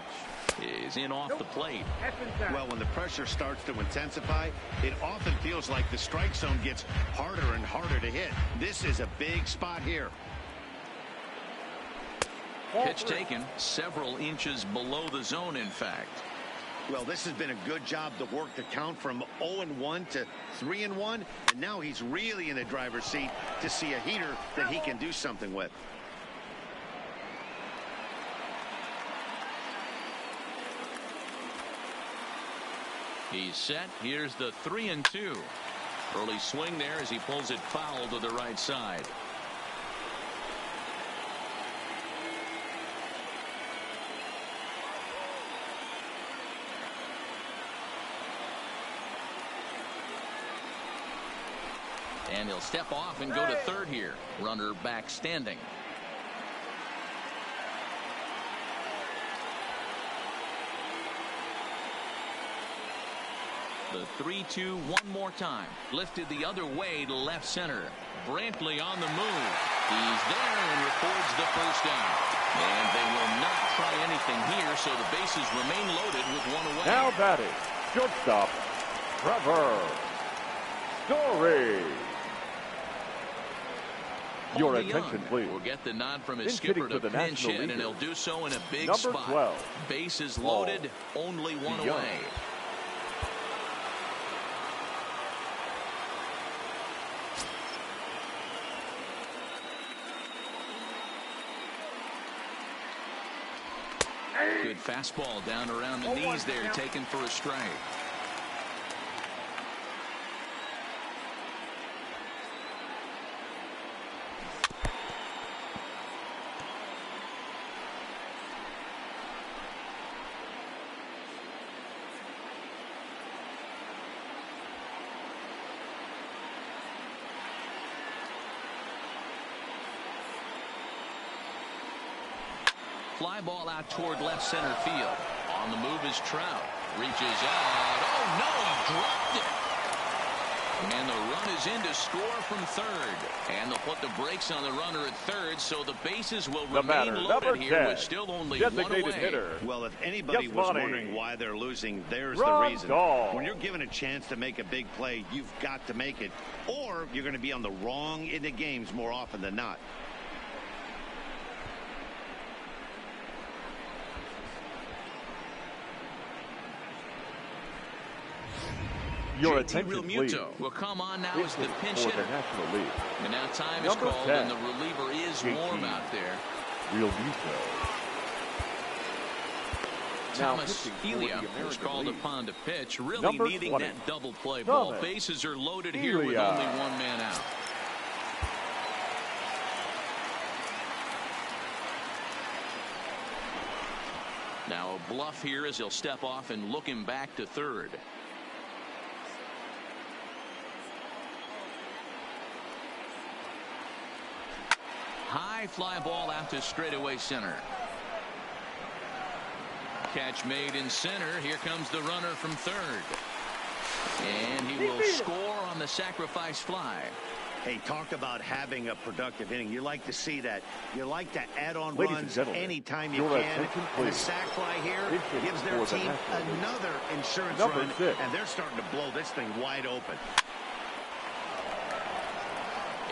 [SPEAKER 1] is in off the plate.
[SPEAKER 5] That's inside.
[SPEAKER 4] Well, when the pressure starts to intensify, it often feels like the strike zone gets harder and harder to hit. This is a big spot here.
[SPEAKER 5] Ball
[SPEAKER 1] Pitch
[SPEAKER 5] 3.
[SPEAKER 1] taken several inches below the zone, in fact.
[SPEAKER 4] Well, this has been a good job to work the count from 0-1 to 3-1, and now he's really in the driver's seat to see a heater that he can do something with.
[SPEAKER 1] He's set. Here's the 3-2. Early swing there as he pulls it foul to the right side. And he'll step off and go to third here. Runner back standing. The 3-2 one more time. Lifted the other way to left center. Brantley on the move. He's there and records the first down. And they will not try anything here, so the bases remain loaded with one away.
[SPEAKER 2] Now batting, shortstop, Trevor Story. Your attention, please.
[SPEAKER 1] Will get the nod from his
[SPEAKER 2] Hitting
[SPEAKER 1] skipper to
[SPEAKER 2] the
[SPEAKER 1] pinch
[SPEAKER 2] national
[SPEAKER 1] hit, and
[SPEAKER 2] leader.
[SPEAKER 1] he'll do so in a big
[SPEAKER 2] Number
[SPEAKER 1] spot.
[SPEAKER 2] 12.
[SPEAKER 1] Bases loaded, only one
[SPEAKER 2] Young.
[SPEAKER 1] away. Good fastball down around the knees there, taken for a strike. Fly ball out toward left center field. On the move is Trout. Reaches out. Oh, no, he dropped it. And the run is in to score from third. And they'll put the brakes on the runner at third, so the bases will remain loaded here with still only one away.
[SPEAKER 2] Hitter.
[SPEAKER 4] Well, if anybody
[SPEAKER 2] Yes,
[SPEAKER 4] was
[SPEAKER 2] buddy.
[SPEAKER 4] wondering why they're losing, there's
[SPEAKER 2] Run
[SPEAKER 4] the reason.
[SPEAKER 2] dog.
[SPEAKER 4] When you're given a chance to make a big play, you've got to make it, or you're going to be on the wrong end of games more often than not.
[SPEAKER 2] Your
[SPEAKER 1] JT
[SPEAKER 2] attention, please.
[SPEAKER 1] Realmuto will come on now as
[SPEAKER 2] This
[SPEAKER 1] the
[SPEAKER 2] is
[SPEAKER 1] pinch
[SPEAKER 2] for the
[SPEAKER 1] hitter.
[SPEAKER 2] National League.
[SPEAKER 1] And now time is
[SPEAKER 2] Number
[SPEAKER 1] called,
[SPEAKER 2] 10.
[SPEAKER 1] and the reliever is
[SPEAKER 2] JT
[SPEAKER 1] warm out there.
[SPEAKER 2] Realmuto. Now
[SPEAKER 1] Thomas
[SPEAKER 2] pitching for the
[SPEAKER 1] Elia was
[SPEAKER 2] American
[SPEAKER 1] called
[SPEAKER 2] League.
[SPEAKER 1] upon to pitch, really
[SPEAKER 2] Number
[SPEAKER 1] needing
[SPEAKER 2] 20.
[SPEAKER 1] that double play ball.
[SPEAKER 2] Thomas
[SPEAKER 1] Bases are loaded here with
[SPEAKER 2] Elia.
[SPEAKER 1] only one man out. Now a bluff here as he'll step off and look him back to third. High fly ball out to straightaway center. Catch made in center. Here comes the runner from third. And he will score on the sacrifice fly.
[SPEAKER 4] Hey, talk about having a productive inning. You like to see that. You like to add on
[SPEAKER 2] Ladies and
[SPEAKER 4] runs
[SPEAKER 2] gentlemen,
[SPEAKER 4] anytime you
[SPEAKER 2] your
[SPEAKER 4] can.
[SPEAKER 2] attention,
[SPEAKER 4] And the
[SPEAKER 2] please.
[SPEAKER 4] sac fly here
[SPEAKER 2] This is
[SPEAKER 4] gives their
[SPEAKER 2] for the
[SPEAKER 4] team
[SPEAKER 2] National League.
[SPEAKER 4] another insurance
[SPEAKER 2] Number
[SPEAKER 4] run,
[SPEAKER 2] 6.
[SPEAKER 4] and they're starting to blow this thing wide open.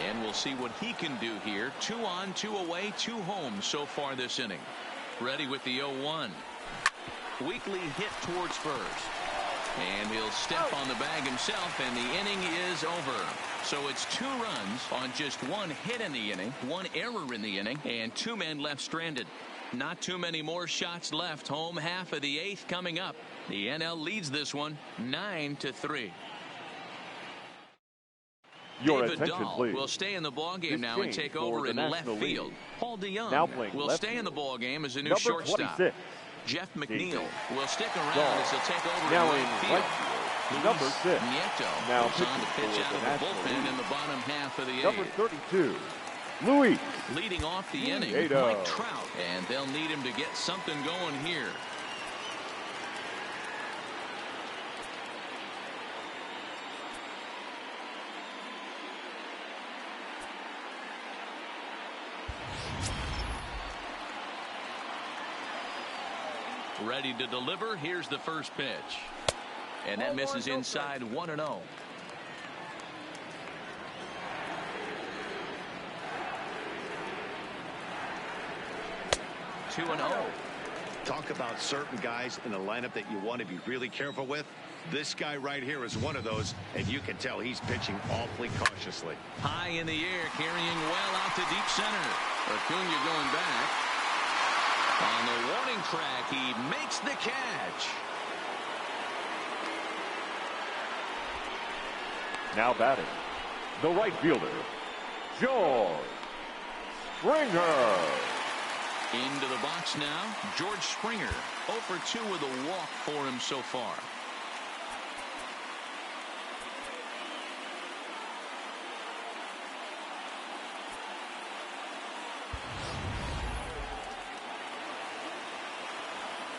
[SPEAKER 1] And we'll see what he can do here. 2 on, 2 away, 2 home so far this inning. Ready with the 0-1. Weakly hit towards first. And he'll step on the bag himself, and the inning is over. So it's 2 runs on just 1 hit in the inning, 1 error in the inning, and 2 men left stranded. Not too many more shots left. Home half of the 8th coming up. The NL leads this one 9-3.
[SPEAKER 2] Your
[SPEAKER 1] David
[SPEAKER 2] attention,
[SPEAKER 1] Dahl
[SPEAKER 2] please.
[SPEAKER 1] will stay in the ballgame
[SPEAKER 2] This
[SPEAKER 1] now and
[SPEAKER 2] change
[SPEAKER 1] take
[SPEAKER 2] for
[SPEAKER 1] over
[SPEAKER 2] the
[SPEAKER 1] in left
[SPEAKER 2] National League.
[SPEAKER 1] field. Paul DeYoung
[SPEAKER 2] Now playing
[SPEAKER 1] will
[SPEAKER 2] left
[SPEAKER 1] stay in the
[SPEAKER 2] field.
[SPEAKER 1] ballgame as a new
[SPEAKER 2] Number
[SPEAKER 1] shortstop.
[SPEAKER 2] 26.
[SPEAKER 1] Jeff
[SPEAKER 2] JT
[SPEAKER 1] McNeil will stick around
[SPEAKER 2] Dahl.
[SPEAKER 1] as he'll take over
[SPEAKER 2] Now
[SPEAKER 1] in
[SPEAKER 2] in
[SPEAKER 1] right
[SPEAKER 2] right
[SPEAKER 1] field.
[SPEAKER 2] field.
[SPEAKER 1] Luis
[SPEAKER 2] Number 6.
[SPEAKER 1] Nieto
[SPEAKER 2] Now
[SPEAKER 1] goes on to
[SPEAKER 2] pitching
[SPEAKER 1] pitch
[SPEAKER 2] for
[SPEAKER 1] out
[SPEAKER 2] the
[SPEAKER 1] of the
[SPEAKER 2] National
[SPEAKER 1] bullpen
[SPEAKER 2] League.
[SPEAKER 1] in the bottom half of the
[SPEAKER 2] Number
[SPEAKER 1] 8th.
[SPEAKER 2] 32. Luis.
[SPEAKER 1] Leading off the inning,
[SPEAKER 2] Nieto.
[SPEAKER 1] Mike Trout, and they'll need him to get something going here. Ready to deliver. Here's the first pitch. And that misses inside 1-0.
[SPEAKER 4] Talk about certain guys in the lineup that you want to be really careful with. This guy right here is one of those, and you can tell he's pitching awfully cautiously.
[SPEAKER 1] High in the air, carrying well out to deep center. Acuna going back. On the warning track, he makes the catch.
[SPEAKER 2] Now batting, the right fielder, George Springer.
[SPEAKER 1] Into the box now, George Springer. 0 for 2 with a walk for him so far.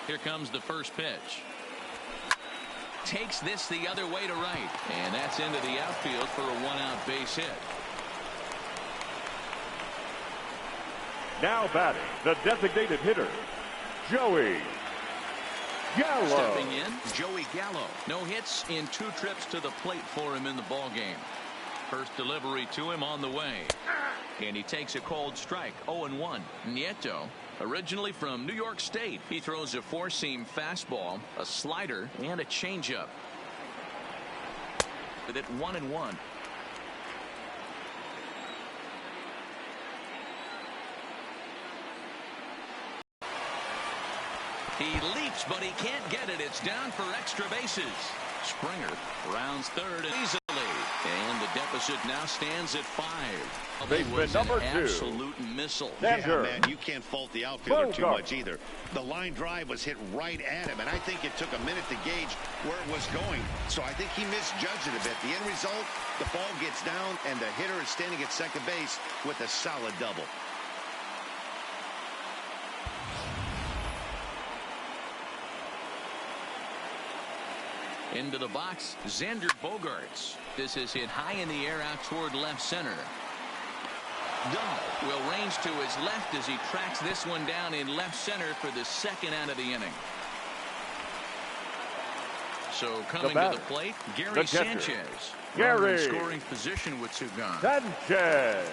[SPEAKER 1] Here comes the first pitch. Takes this the other way to right. And that's into the outfield for a one-out base hit.
[SPEAKER 2] Now batting, the designated hitter, Joey Gallo.
[SPEAKER 1] Stepping in, Joey Gallo. No hits in 2 trips to the plate for him in the ballgame. First delivery to him on the way. And he takes a cold strike, 0-1. Nieto, originally from New York State. He throws a 4-seam fastball, a slider, and a changeup. With it 1-1. He leaps, but he can't get it. It's down for extra bases. Springer rounds third easily. And the deficit now stands at 5. It was an absolute missile.
[SPEAKER 4] Yeah, man, you can't fault the outfielder too much either. The line drive was hit right at him, and I think it took a minute to gauge where it was going. So I think he misjudged it a bit. The end result, the ball gets down, and the hitter is standing at second base with a solid double.
[SPEAKER 1] Into the box, Xander Bogaerts. This is hit high in the air out toward left center. Dahl will range to his left as he tracks this one down in left center for the second out of the inning. So coming to the plate, Gary Sanchez.
[SPEAKER 2] Gary.
[SPEAKER 1] In scoring position with 2 gone.
[SPEAKER 2] Sanchez.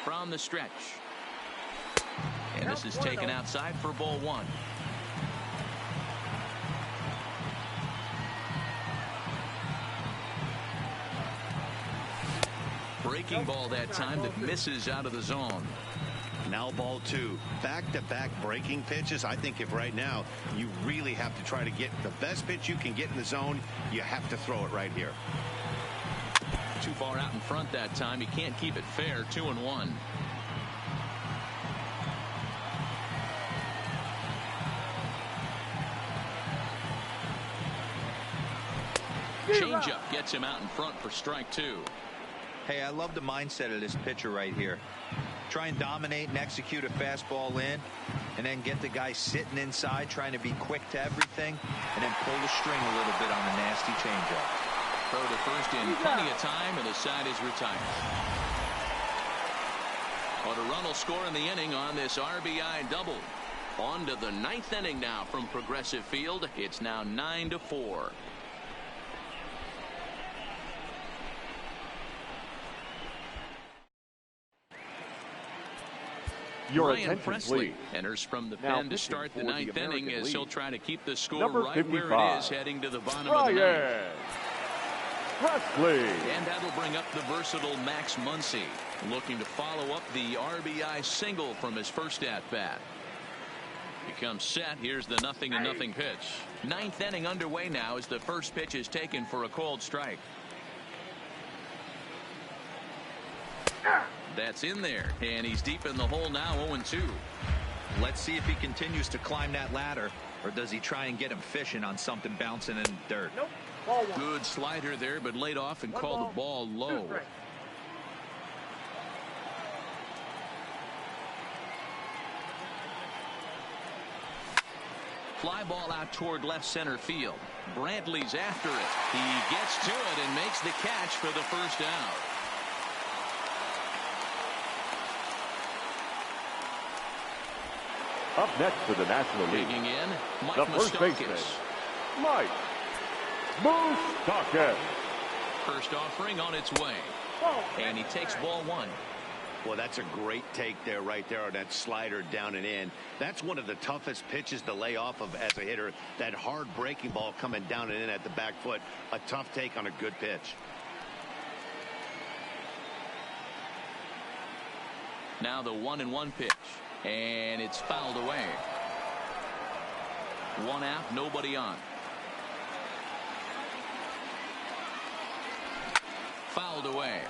[SPEAKER 1] From the stretch. And this is taken outside for ball 1. Breaking ball that time that misses out of the zone.
[SPEAKER 4] Now ball 2. Back-to-back breaking pitches. I think if right now you really have to try to get the best pitch you can get in the zone, you have to throw it right here.
[SPEAKER 1] Too far out in front that time. He can't keep it fair. 2-1. Changeup gets him out in front for strike 2.
[SPEAKER 3] Hey, I love the mindset of this pitcher right here. Try and dominate and execute a fastball in, and then get the guy sitting inside trying to be quick to everything, and then pull the string a little bit on the nasty changeup.
[SPEAKER 1] Throw to first in plenty of time, and the side is retired. But a run will score in the inning on this RBI double. On to the 9th inning now from Progressive Field. It's now 9-4. Ryan Presley enters from the pen to start the 9th inning as he'll try to keep the score right where it is heading to the bottom of the 9th.
[SPEAKER 2] Presley.
[SPEAKER 1] And that'll bring up the versatile Max Muncy, looking to follow up the RBI single from his first at-bat. He comes set. Here's the 0-0 pitch. 9th inning underway now as the first pitch is taken for a cold strike. That's in there, and he's deep in the hole now, 0-2.
[SPEAKER 3] Let's see if he continues to climb that ladder, or does he try and get him fishing on something bouncing in the dirt.
[SPEAKER 5] Nope.
[SPEAKER 1] Good slider there, but laid off and called the ball low. Fly ball out toward left center field. Brantley's after it. He gets to it and makes the catch for the first out.
[SPEAKER 2] Up next for the National League,
[SPEAKER 1] digging in, Mike
[SPEAKER 2] the first baseman, Mike Moustakas.
[SPEAKER 1] First offering on its way, and he takes ball 1.
[SPEAKER 4] Well, that's a great take there, right there, on that slider down and in. That's one of the toughest pitches to lay off of as a hitter. That hard breaking ball coming down and in at the back foot. A tough take on a good pitch.
[SPEAKER 1] Now the 1-1 pitch, and it's fouled away. 1 out, nobody on. Fouled away.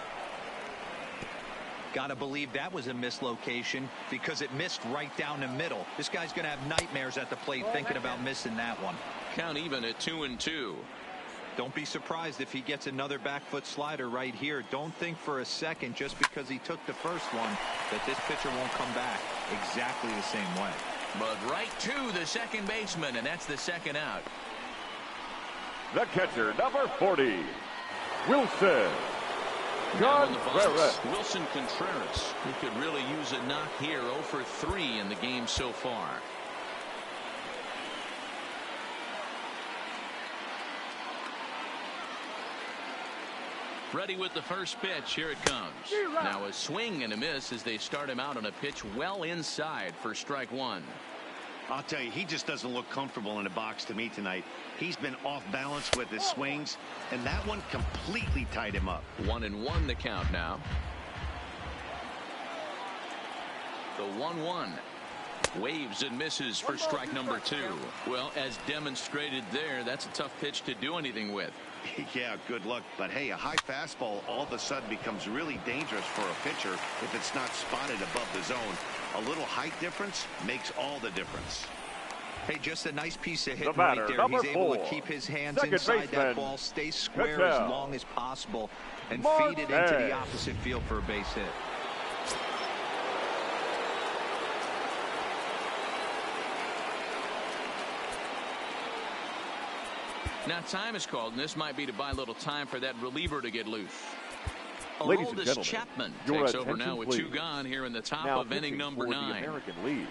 [SPEAKER 3] Gotta believe that was a mislocation because it missed right down the middle. This guy's going to have nightmares at the plate thinking about missing that one.
[SPEAKER 1] Count even at 2-2.
[SPEAKER 3] Don't be surprised if he gets another back foot slider right here. Don't think for a second just because he took the first one that this pitcher won't come back exactly the same way.
[SPEAKER 1] But right to the second baseman, and that's the second out.
[SPEAKER 2] The catcher, number 40, Wilson Contreras.
[SPEAKER 1] Wilson Contreras, who could really use a knock here. 0 for 3 in the game so far. Ready with the first pitch. Here it comes. Now a swing and a miss as they start him out on a pitch well inside for strike one.
[SPEAKER 4] I'll tell you, he just doesn't look comfortable in the box to me tonight. He's been off balance with his swings, and that one completely tied him up.
[SPEAKER 1] 1-1 the count now. The 1-1. Waves and misses for strike number 2. Well, as demonstrated there, that's a tough pitch to do anything with.
[SPEAKER 4] Yeah, good luck. But hey, a high fastball all of a sudden becomes really dangerous for a pitcher if it's not spotted above the zone. A little height difference makes all the difference.
[SPEAKER 3] Hey, just a nice piece of hitting
[SPEAKER 2] batter,
[SPEAKER 3] right there.
[SPEAKER 2] number
[SPEAKER 3] He's able
[SPEAKER 2] 4,
[SPEAKER 3] to keep his hands
[SPEAKER 2] second
[SPEAKER 3] inside
[SPEAKER 2] baseman,
[SPEAKER 3] that ball, stay square
[SPEAKER 2] Cattell.
[SPEAKER 3] as long as possible, and
[SPEAKER 2] Martin.
[SPEAKER 3] feed it into the opposite field for a base hit.
[SPEAKER 1] Now time is called, and this might be to buy a little time for that reliever to get loose.
[SPEAKER 2] Ladies and
[SPEAKER 1] Aroldis
[SPEAKER 2] gentlemen,
[SPEAKER 1] Chapman
[SPEAKER 2] your
[SPEAKER 1] takes over
[SPEAKER 2] attention,
[SPEAKER 1] now with
[SPEAKER 2] please.
[SPEAKER 1] 2 gone here in the top
[SPEAKER 2] Now
[SPEAKER 1] of inning
[SPEAKER 2] pitching
[SPEAKER 1] number
[SPEAKER 2] for
[SPEAKER 1] 9.
[SPEAKER 2] the American League,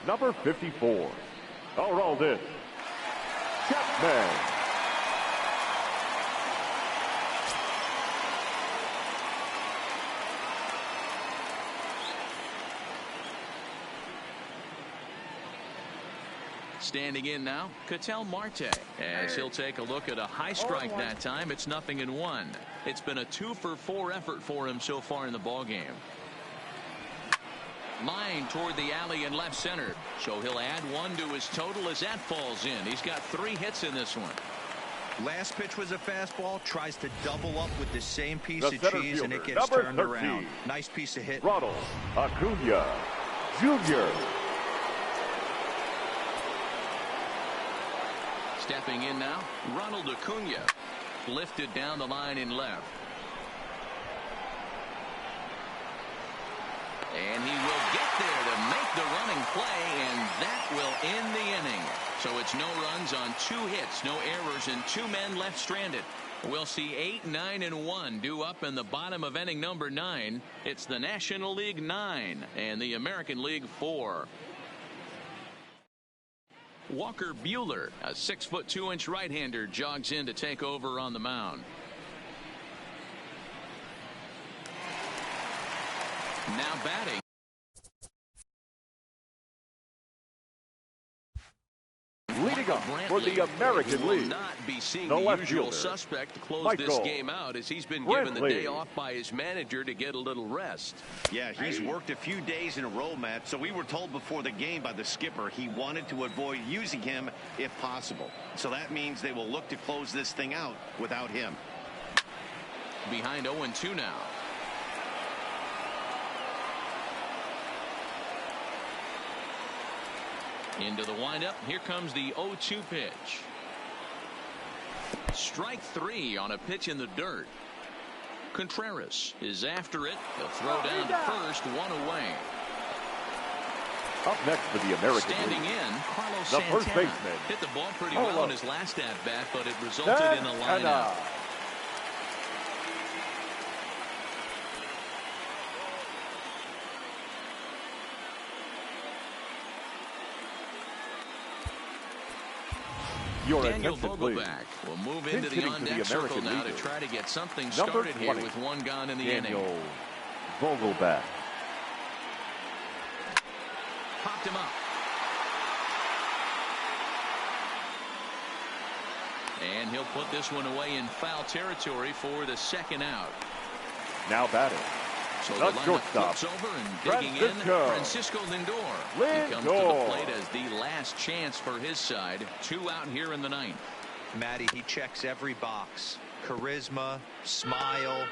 [SPEAKER 2] number 54, Aroldis Chapman.
[SPEAKER 1] Standing in now, Cattell Marte, as he'll take a look at a high strike that time. It's 0-1. It's been a 2 for 4 effort for him so far in the ball game. Line toward the alley in left center, so he'll add 1 to his total as that falls in. He's got 3 hits in this one.
[SPEAKER 3] Last pitch was a fastball, tries to double up with the same piece
[SPEAKER 2] The
[SPEAKER 3] of
[SPEAKER 2] center
[SPEAKER 3] cheese, and it
[SPEAKER 2] fielder,
[SPEAKER 3] gets
[SPEAKER 2] number
[SPEAKER 3] turned
[SPEAKER 2] 13.
[SPEAKER 3] around. Nice piece of hit.
[SPEAKER 2] Ronald Acuna Jr.
[SPEAKER 1] Stepping in now, Ronald Acuna, lifted down the line in left. And he will get there to make the running play, and that will end the inning. So it's no runs on 2 hits, no errors, and 2 men left stranded. We'll see 8, 9, and 1 due up in the bottom of inning number 9. It's the National League 9 and the American League 4. Walker Buehler, a 6-foot 2-inch right-hander, jogs in to take over on the mound. Now batting.
[SPEAKER 2] Leading up for the American
[SPEAKER 1] will
[SPEAKER 2] League,
[SPEAKER 1] not be seeing
[SPEAKER 2] the
[SPEAKER 1] the
[SPEAKER 2] left
[SPEAKER 1] usual
[SPEAKER 2] fielder,
[SPEAKER 1] suspect to close
[SPEAKER 2] Michael
[SPEAKER 1] this game out, as he's been given the
[SPEAKER 2] Brantley.
[SPEAKER 1] day off by his manager to get a little rest.
[SPEAKER 4] Yeah, he's worked a few days in a row, Matt, so we were told before the game by the skipper he wanted to avoid using him if possible. So that means they will look to close this thing out without him.
[SPEAKER 1] Behind 0-2 now. Into the windup. Here comes the 0-2 pitch. Strike 3 on a pitch in the dirt. Contreras is after it. He'll throw down to first, 1 away.
[SPEAKER 2] Up next for the American
[SPEAKER 1] Standing
[SPEAKER 2] League,
[SPEAKER 1] in, Carlos
[SPEAKER 2] the
[SPEAKER 1] Santana.
[SPEAKER 2] first baseman,
[SPEAKER 1] Hit the ball pretty well
[SPEAKER 2] Carlos
[SPEAKER 1] in his last at-bat, but it resulted in a line out.
[SPEAKER 2] Your
[SPEAKER 1] Daniel
[SPEAKER 2] attention, please.
[SPEAKER 1] Vogelback will move into the
[SPEAKER 2] Hitting to
[SPEAKER 1] on-deck
[SPEAKER 2] the
[SPEAKER 1] circle
[SPEAKER 2] American
[SPEAKER 1] now to
[SPEAKER 2] League,
[SPEAKER 1] try to get something
[SPEAKER 2] number
[SPEAKER 1] started here
[SPEAKER 2] 20,
[SPEAKER 1] with 1 gone in the inning.
[SPEAKER 2] Daniel Vogelback.
[SPEAKER 1] Popped him up. And he'll put this one away in foul territory for the second out.
[SPEAKER 2] Now batting,
[SPEAKER 1] So
[SPEAKER 2] the
[SPEAKER 1] the lineup
[SPEAKER 2] shortstop,
[SPEAKER 1] flips over and digging in, Francisco Lindor. He comes to the
[SPEAKER 2] Lindor.
[SPEAKER 1] plate as the last chance for his side. 2 out here in the 9th.
[SPEAKER 3] Matty, he checks every box. Charisma, smile,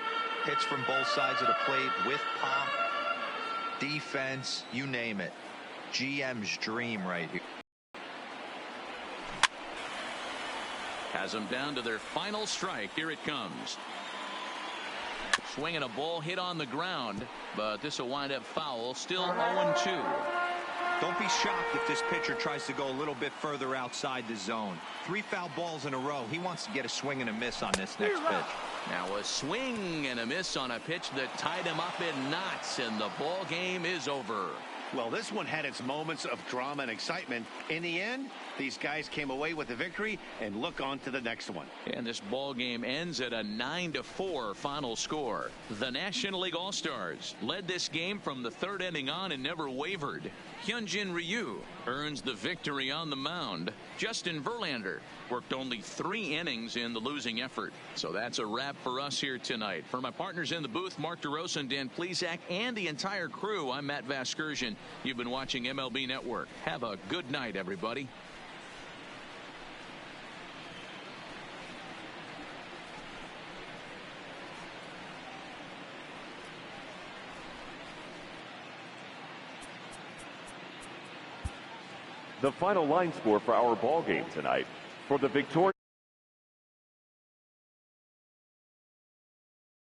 [SPEAKER 3] Hits from both sides of the plate with pop, defense, you name it. GM's dream right here.
[SPEAKER 1] Has them down to their final strike. Here it comes. Swinging a ball hit on the ground, but this will wind up foul. Still 0-2.
[SPEAKER 3] Don't be shocked if this pitcher tries to go a little bit further outside the zone. 3 foul balls in a row. He wants to get a swing and a miss on this next pitch.
[SPEAKER 1] Now a swing and a miss on a pitch that tied him up in knots, and the ball game is over.
[SPEAKER 4] Well, this one had its moments of drama and excitement. In the end, these guys came away with the victory, and look on to the next one.
[SPEAKER 1] And this ball game ends at a 9-4 final score. The National League All-Stars led this game from the 3rd inning on and never wavered. Hyunjin Ryu earns the victory on the mound. Justin Verlander worked only 3 innings in the losing effort. So that's a wrap for us here tonight. For my partners in the booth, Mark DeRosa and Dan Plesac, and the entire crew, I'm Matt Vasgersian. You've been watching MLB Network. Have a good night, everybody.
[SPEAKER 2] The final line score for our ball game tonight. For the victorious